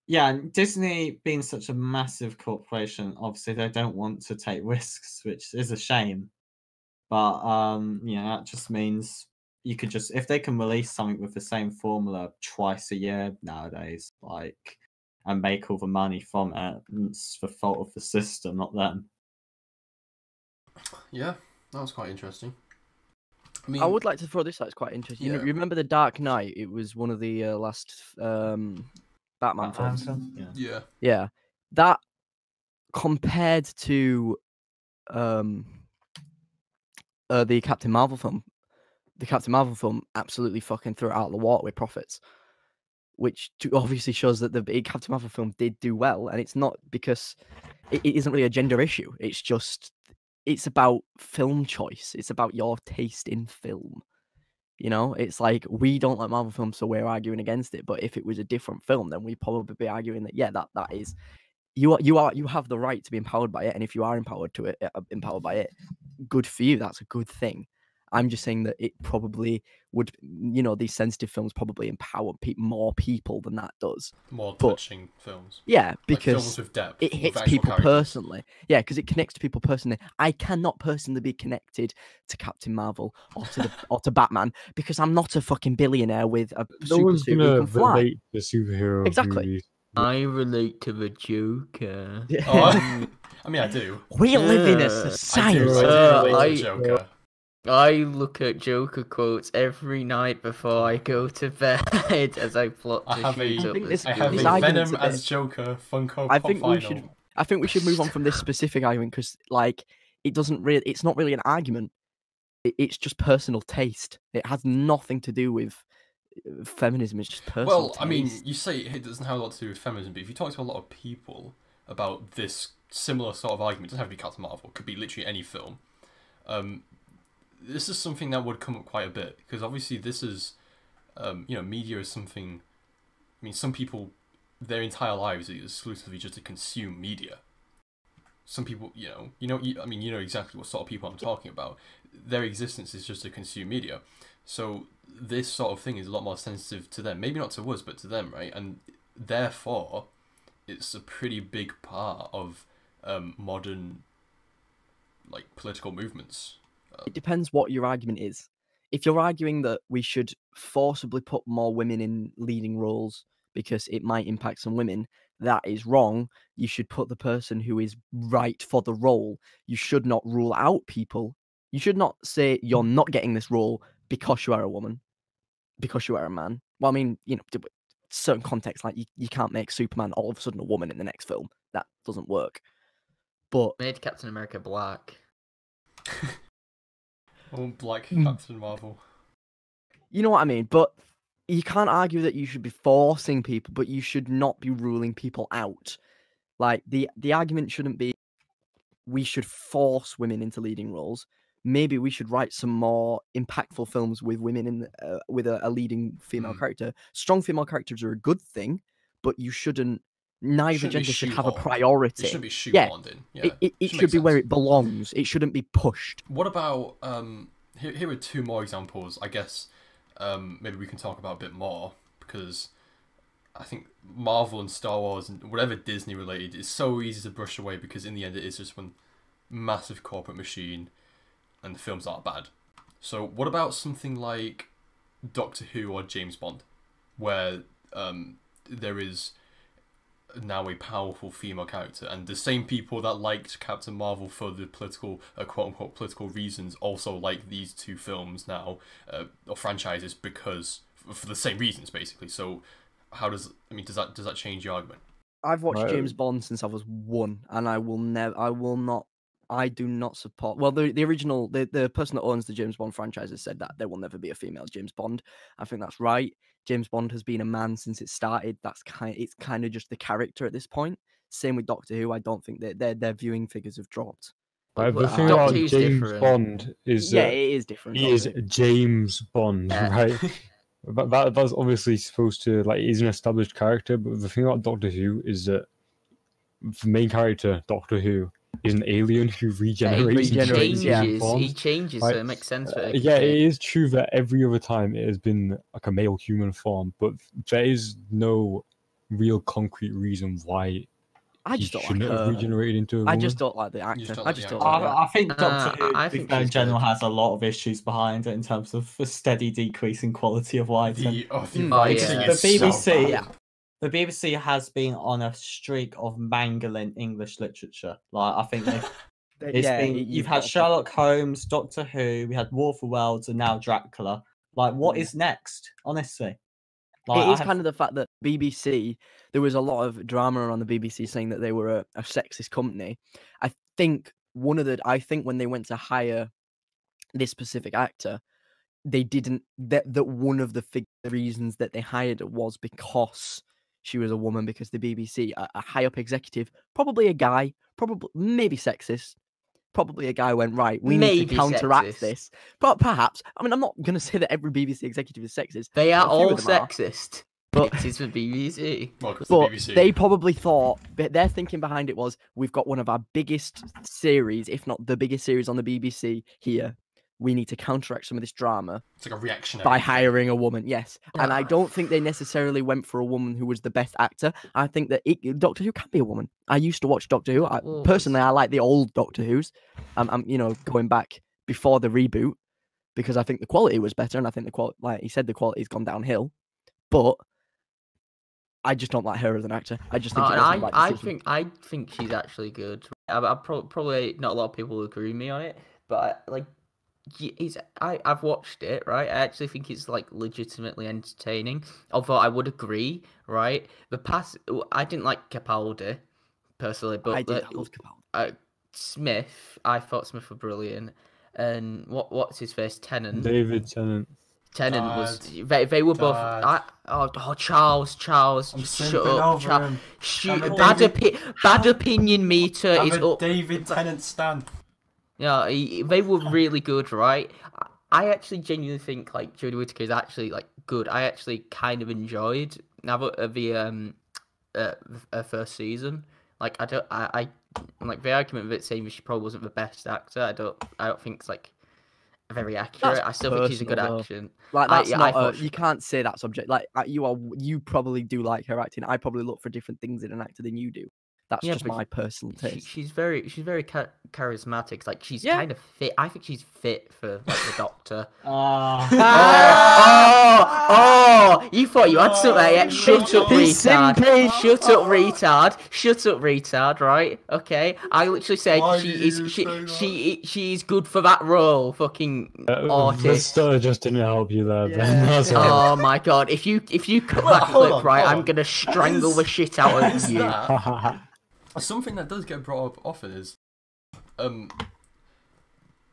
Yeah, and Disney being such a massive corporation, obviously they don't want to take risks, which is a shame. But that just means you could just, if they can release something with the same formula twice a year nowadays, like, and make all the money from it, it's the fault of the system, not them. Yeah, that was quite interesting. I would like to throw this out. It's quite interesting. Yeah. You remember The Dark Knight? It was one of the last Batman films. Yeah. Yeah, that compared to the Captain Marvel film. The Captain Marvel film absolutely fucking threw it out of the water with profits, which obviously shows that the Captain Marvel film did do well, and it's not because it isn't really a gender issue. It's about film choice. It's about your taste in film. You know, it's like we don't like Marvel films, so we're arguing against it. But if it was a different film, then we'd probably be arguing that that is you have the right to be empowered by it, and if you are empowered by it, good for you. That's a good thing. I'm just saying that it probably would, these sensitive films probably empower more people than that does. More touching films. Yeah, like because films with depth, it hits people personally. Yeah, because it connects to people personally. I cannot personally be connected to Captain Marvel or to Batman because I'm not a fucking billionaire with a super suit who can fly. Relate the superhero Exactly. movies. I relate to the Joker. Oh, I mean, I do. We live in a society. I do relate to the Joker. I look at Joker quotes every night before I go to bed as I plot to shoot up I have a Venom as Joker Funko Pop vinyl. I think we should move on from this specific argument because, it's not really an argument. It's just personal taste. It has nothing to do with feminism. It's just personal taste. I mean, you say it doesn't have a lot to do with feminism, but if you talk to a lot of people about this similar sort of argument, it doesn't have to be Captain Marvel. It could be literally any film. This is something that would come up quite a bit because obviously this is, media is something. I mean, some people, their entire lives is exclusively just to consume media. Some people, you know exactly what sort of people I'm talking about. Their existence is just to consume media. So this sort of thing is a lot more sensitive to them. Maybe not to us, but to them, right? And therefore, it's a pretty big part of modern, political movements. It depends what your argument is. If you're arguing that we should forcibly put more women in leading roles because it might impact some women, that is wrong. You should put the person who is right for the role. You should not rule out people. You should not say you're not getting this role because you are a woman, because you are a man. Well, I mean, certain contexts, like you can't make Superman all of a sudden a woman in the next film. That doesn't work. But made Captain America black. Or Black Captain Marvel. You know what I mean? But you can't argue that you should be forcing people, but you should not be ruling people out. Like, the argument shouldn't be we should force women into leading roles. Maybe we should write some more impactful films with women in with a leading female character. Strong female characters are a good thing, but you shouldn't. Neither gender should have a priority. It shouldn't be shoehorned in. Yeah, it should be where it belongs. It shouldn't be pushed. What about here are two more examples. I guess maybe we can talk about a bit more, because I think Marvel and Star Wars and whatever Disney related is so easy to brush away, because in the end it is just one massive corporate machine, and the films aren't bad. So what about something like Doctor Who or James Bond, where there is now a powerful female character, and the same people that liked Captain Marvel for the political, quote-unquote political reasons, also like these two films now, or franchises, because for the same reasons, basically. So how does that change your argument? I've watched James Bond since I was 1, and I do not support. Well, the original, the person that owns the James Bond franchise has said that there will never be a female James Bond. I think that's right. James Bond has been a man since it started. It's kind of just the character at this point. Same with Doctor Who. I don't think that their viewing figures have dropped. The thing about James Bond is it is different. He is James Bond, right? That's obviously supposed to, like, he's an established character, but the thing about Doctor Who is that the main character, Doctor Who, is an alien who regenerates. He changes, right? So it makes sense for it. Yeah, it is true that every other time it has been like a male human form, but there is no real concrete reason why I just don't shouldn't have regenerated into a woman. I just don't like the actor. I think Doctor Who in general has a lot of issues behind it in terms of a steady decrease in quality of writing. The BBC has been on a streak of mangling English literature. Like, I think you've had Sherlock Holmes, Doctor Who, we had War for Worlds, and now Dracula. Like, what is next? Honestly, it is kind of the fact that BBC. There was a lot of drama around the BBC saying that they were a sexist company. I think when they went to hire this specific actor, they didn't. That one of the reasons that they hired her was because she was a woman, because the BBC, a high-up executive, probably a guy, maybe sexist, probably a guy went, right, we need to counteract this. But perhaps, I mean, I'm not going to say that every BBC executive is sexist. They are all sexist. But it's the BBC. They probably thought, their thinking behind it was, we've got one of our biggest series, if not the biggest series on the BBC here. We need to counteract some of this drama. It's like a reactionary by hiring a woman, yes. And I don't think they necessarily went for a woman who was the best actor. I think that Doctor Who can be a woman. I used to watch Doctor Who. Personally, I like the old Doctor Who's. I'm going back before the reboot, because I think the quality was better, and I think the quality, like he said, the quality's gone downhill. But I just don't like her as an actor. I just think I think she's actually good. Probably not a lot of people will agree with me on it, but I've watched it, right? I actually think it's like legitimately entertaining. Although I would agree, right? I didn't like Capaldi personally, but I love Capaldi. Smith, I thought Smith were brilliant. And what's his face? Tennant. David Tennant. Tennant was. They were both. Charles. Shut up, Charles. Bad opinion meter is up. David Tennant stan. Yeah, they were really good, right? I actually genuinely think like Jodie Whittaker is actually like good. I actually kind of enjoyed the first season. Like I like the argument of it saying she probably wasn't the best actor. I don't think it's like very accurate. I still think she's a good actor. Like that's you can't say that subject. Like you probably do like her acting. I probably look for different things in an actor than you do. That's just my personal taste. She's very charismatic. Like she's kind of fit. I think she's fit for like the Doctor. You thought you had something? Shut up, retard! Shut up, retard! Right? Okay. I literally said she's good for that role. Fucking artist. That just didn't help you there. Yeah. Oh my god! If you cut that clip, right, I'm gonna strangle the shit out of you. Something that does get brought up often is,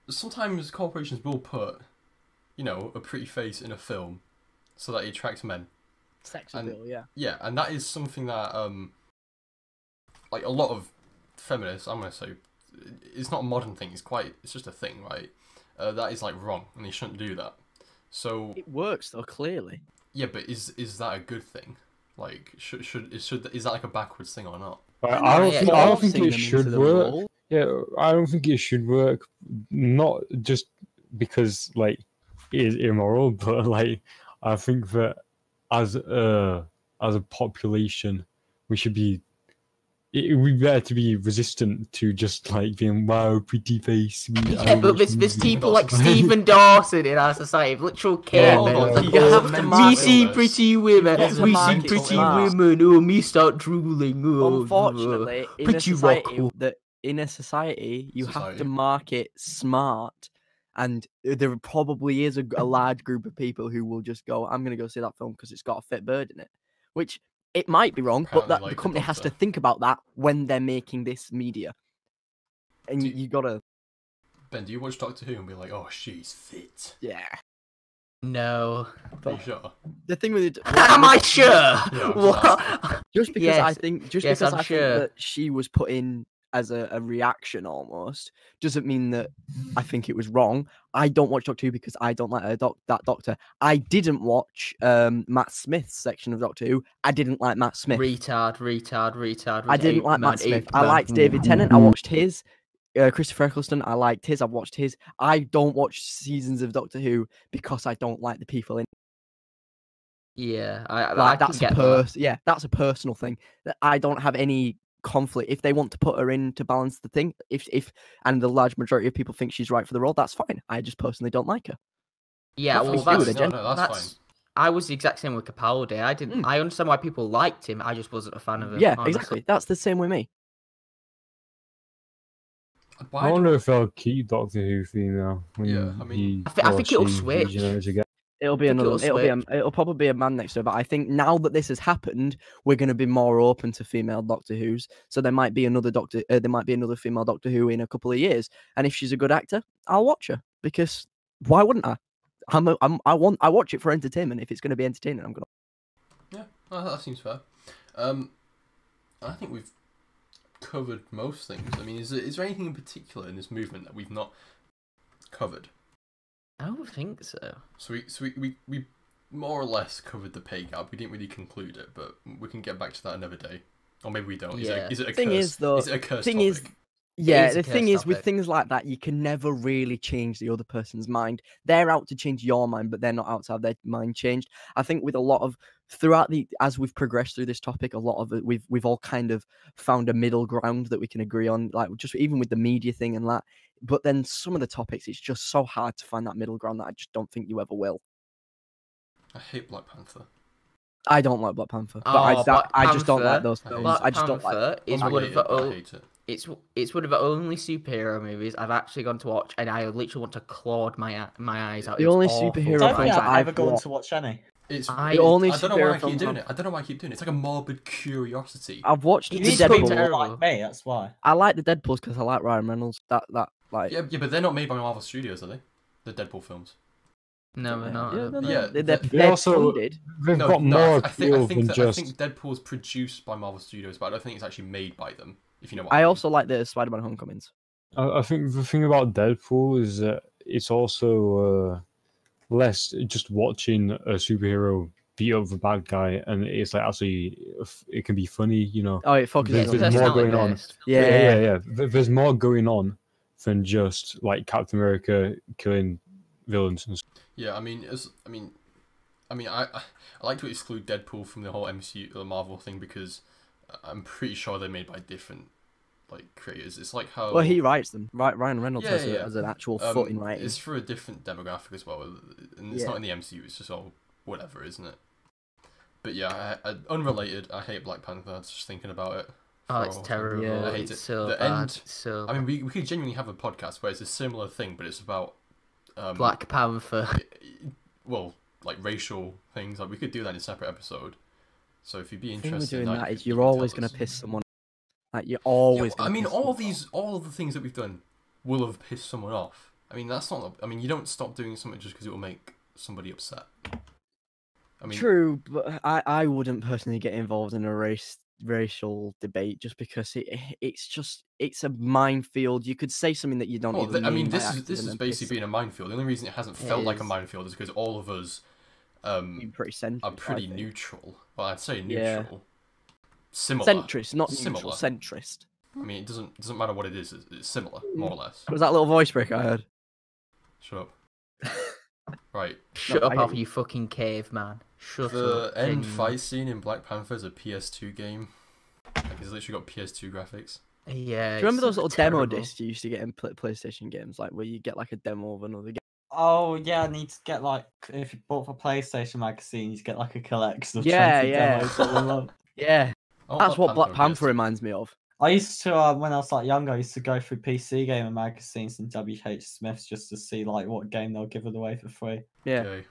sometimes corporations will put, you know, a pretty face in a film so that it attracts men. Sex appeal, yeah. Yeah, and that is something that like a lot of feminists, I'm gonna say, it's not a modern thing. It's just a thing, right? That is like wrong, and they shouldn't do that. So it works though, clearly. Yeah, but is that a good thing? Like, is that like a backwards thing or not? I don't think it should work. Yeah, I don't think it should work. Not just because like it is immoral, but like I think that as a population, we should be. It would be better to be resistant to just like being wow, pretty face. Yeah, but there's people like Stephen Dawson in our society, literal caretakers. You have to we see pretty women, we see pretty women. Oh, me start drooling. Oh, unfortunately, in a society, you have to market smart, and there probably is a large group of people who will just go, "I'm going to go see that film because it's got a fit bird in it," which. It might be wrong, but that the company has to think about that when they're making this media. And you gotta... Ben, do you watch Doctor Who and be like, oh, she's fit? Yeah. No. Are you sure? The thing with it... Am I sure? Yeah, what? Just because I think... Just because I sure. think that she was put in as a reaction almost, doesn't mean that I think it was wrong. I don't watch Doctor Who because I don't like that Doctor. I didn't watch Matt Smith's section of Doctor Who. I didn't like Matt Smith. Retard. I didn't like Matt Smith. I liked David Tennant. I watched his. Christopher Eccleston, I liked his. I've watched his. I don't watch seasons of Doctor Who because I don't like the people in. Yeah, that's a personal thing. I don't have any conflict. If they want to put her in to balance the thing, if and the large majority of people think she's right for the role, that's fine. I just personally don't like her. Yeah, that's fine. I was the exact same with Capaldi. I understand why people liked him. I just wasn't a fan of him. Yeah, honestly. Exactly. That's the same with me. I wonder if they'll keep Doctor Who female. I think it'll switch. It'll be another. It'll probably be a man next to her. But I think now that this has happened, we're going to be more open to female Doctor Who's. So there might be another female Doctor Who in a couple of years. And if she's a good actor, I'll watch her because why wouldn't I? I watch it for entertainment. If it's going to be entertaining, I'm gonna. Yeah, well, that seems fair. I think we've covered most things. I mean, is there anything in particular in this movement that we've not covered? I don't think so. So we more or less covered the pay gap. We didn't really conclude it, but we can get back to that another day. Or maybe we don't. Yeah. Is it a thing curse? Is though, is it a curse thing topic? Is, yeah, the thing is with topic. things like that, you can never really change the other person's mind. They're out to change your mind, but they're not out to have their mind changed. I think with a lot of as we've progressed through this topic, a lot of it we've all kind of found a middle ground that we can agree on, like just even with the media thing and that. But then some of the topics, it's just so hard to find that middle ground that I just don't think you ever will. I hate Black Panther. I don't like Black Panther, but I just don't like those films. Black I just don't like. It's one of the only superhero movies I've actually gone to watch, and I literally want to claw my eyes out. The only superhero I don't films think that I've ever I've gone watched. to watch any. I The only don't know why I superhero keep films doing it. I don't know why I keep doing it. It's like a morbid curiosity. I've watched You the need to be Deadpool. terrible. Like me, that's why. I like the Deadpools because I like Ryan Reynolds. That like. Yeah, but they're not made by Marvel Studios, are they? The Deadpool films. No, we're not. Yeah, they're also funded. they've got more I appeal think than just. I think Deadpool's produced by Marvel Studios, but I don't think it's actually made by them. If you know what I mean. also like the Spider-Man Homecomings. I think the thing about Deadpool is that it's also less just watching a superhero beat up the bad guy, and it's like actually it can be funny, you know. Oh, it focuses on There's more going on. Yeah. There's more going on than just like Captain America killing villains and stuff. Yeah, I like to exclude Deadpool from the whole MCU, the Marvel thing, because I'm pretty sure they're made by different like creators. It's like how he writes them. Ryan Reynolds has an actual foot in writing. It's for a different demographic as well, and it's not in the MCU. It's just all whatever, isn't it? But yeah, unrelated. I hate Black Panther. Just thinking about it. Oh, it's terrible. Yeah. I hate It's it. so The bad. end. So I mean, we could genuinely have a podcast where it's a similar thing, but it's about Black Panther. well, like racial things. Like we could do that in a separate episode. So if you'd be The thing interested with in doing that, that is you you're can always tell going us. to piss someone. Like you're always. I mean, piss all someone off. of the things that we've done will have pissed someone off. I mean, that's not. I mean, you don't stop doing something just because it will make somebody upset. I mean, true, but I wouldn't personally get involved in a racial debate just because it's a minefield. You could say something that you don't even mean. I mean, by this accident is basically being a minefield. The only reason it hasn't felt like a minefield is because all of us pretty are pretty neutral. Well, I'd say neutral. Yeah. Similar. Centrist, not neutral. Similar. Centrist. I mean, it doesn't matter what it is. It's similar, more or less. Was that little voice break I heard? Shut up. Right. Shut up, Alfie, you fucking caveman. Shut up. The end fight scene in Black Panther is a PS2 game. Like, it's literally got PS2 graphics. Yeah. Do you remember those little demo discs you used to get in PlayStation games, like where you get like a demo of another game? Oh yeah, I need to get like if you bought for PlayStation magazines, you get like a collection of 20 Yeah. demos of them. Yeah, Oh, that's what Black Panther PS2. reminds me of. I used to when I was like younger, I used to go through PC gamer magazines and WH Smiths just to see like what game they'll give it away for free. Yeah. Okay.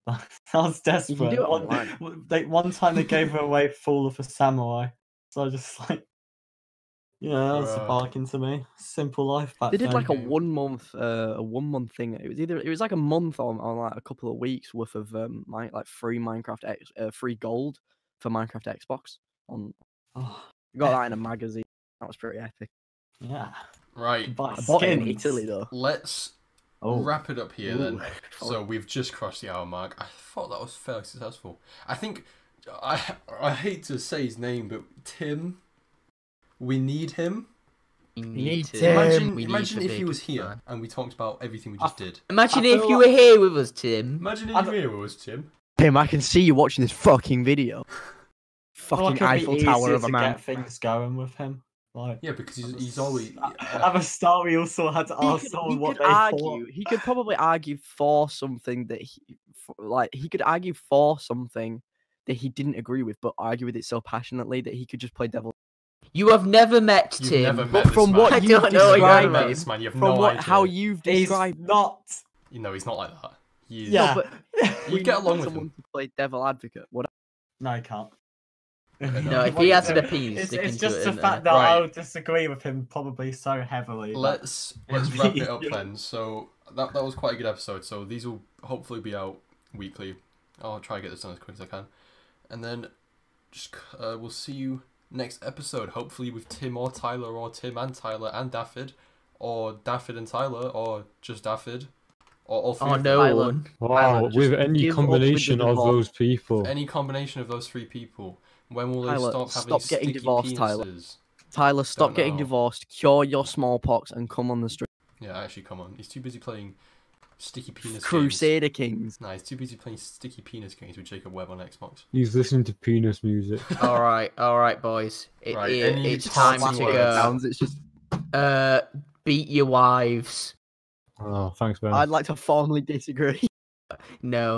I was desperate. You can do it online. One time they gave it away Fall of a Samurai, so I just like, that was a bargain to me. Simple life back They did then. like a 1 month thing. It was like a month on like a couple of weeks worth of free free gold for Minecraft Xbox. You got that in a magazine. That was pretty epic. Yeah. Right. I bought it in Italy though. Let's wrap it up here then. So we've just crossed the hour mark. I thought that was fairly successful. I think I hate to say his name, but Tim. We need him. Imagine if he was here and we talked about everything we just did. Imagine if you were here with us, Tim. Imagine if you were here with us, Tim. Tim, I can see you watching this fucking video. Fucking Well, Eiffel Tower of a to man. get things going with him. Like, Yeah, because he's always. at the start, we also had to ask someone what they thought. He could probably argue for something that he could argue for something that he didn't agree with, but argue with it so passionately that he could just play devil. You have never met You've Tim. never met But this from man. what I you've don't know, You've never described, met this man. You have from no what idea. how you've He's described, not. No, he's not like that. Yeah. No, but You get along with someone him. to play devil advocate. What? No, I can't. No, if he has an opinion, it's stick into just it, the isn't fact it? that Right. I would disagree with him probably so heavily. Let's wrap it up then. So that was quite a good episode. So these will hopefully be out weekly. I'll try to get this done as quick as I can, and then just we'll see you next episode. Hopefully with Tim or Tyler, or Tim and Tyler and Daffyd, or Daffyd and Tyler, or just Daffyd, or all three. Oh, of no them. one. Wow, just with any give up with combination the of divorce. those people. Any combination of those three people. When will they Tyler, stop having stop getting sticky divorced, penises? Tyler. Tyler, stop Don't getting know. divorced, cure your smallpox, and come on the street. Yeah, actually, come on. He's too busy playing sticky penis games. Crusader Kings. Nah, he's too busy playing sticky penis games with Jacob Webb on Xbox. He's listening to penis music. All right, boys. Right, any It's time parting to words? go. Sounds, it's just. Beat your wives. Oh, thanks, Ben. I'd like to formally disagree. No.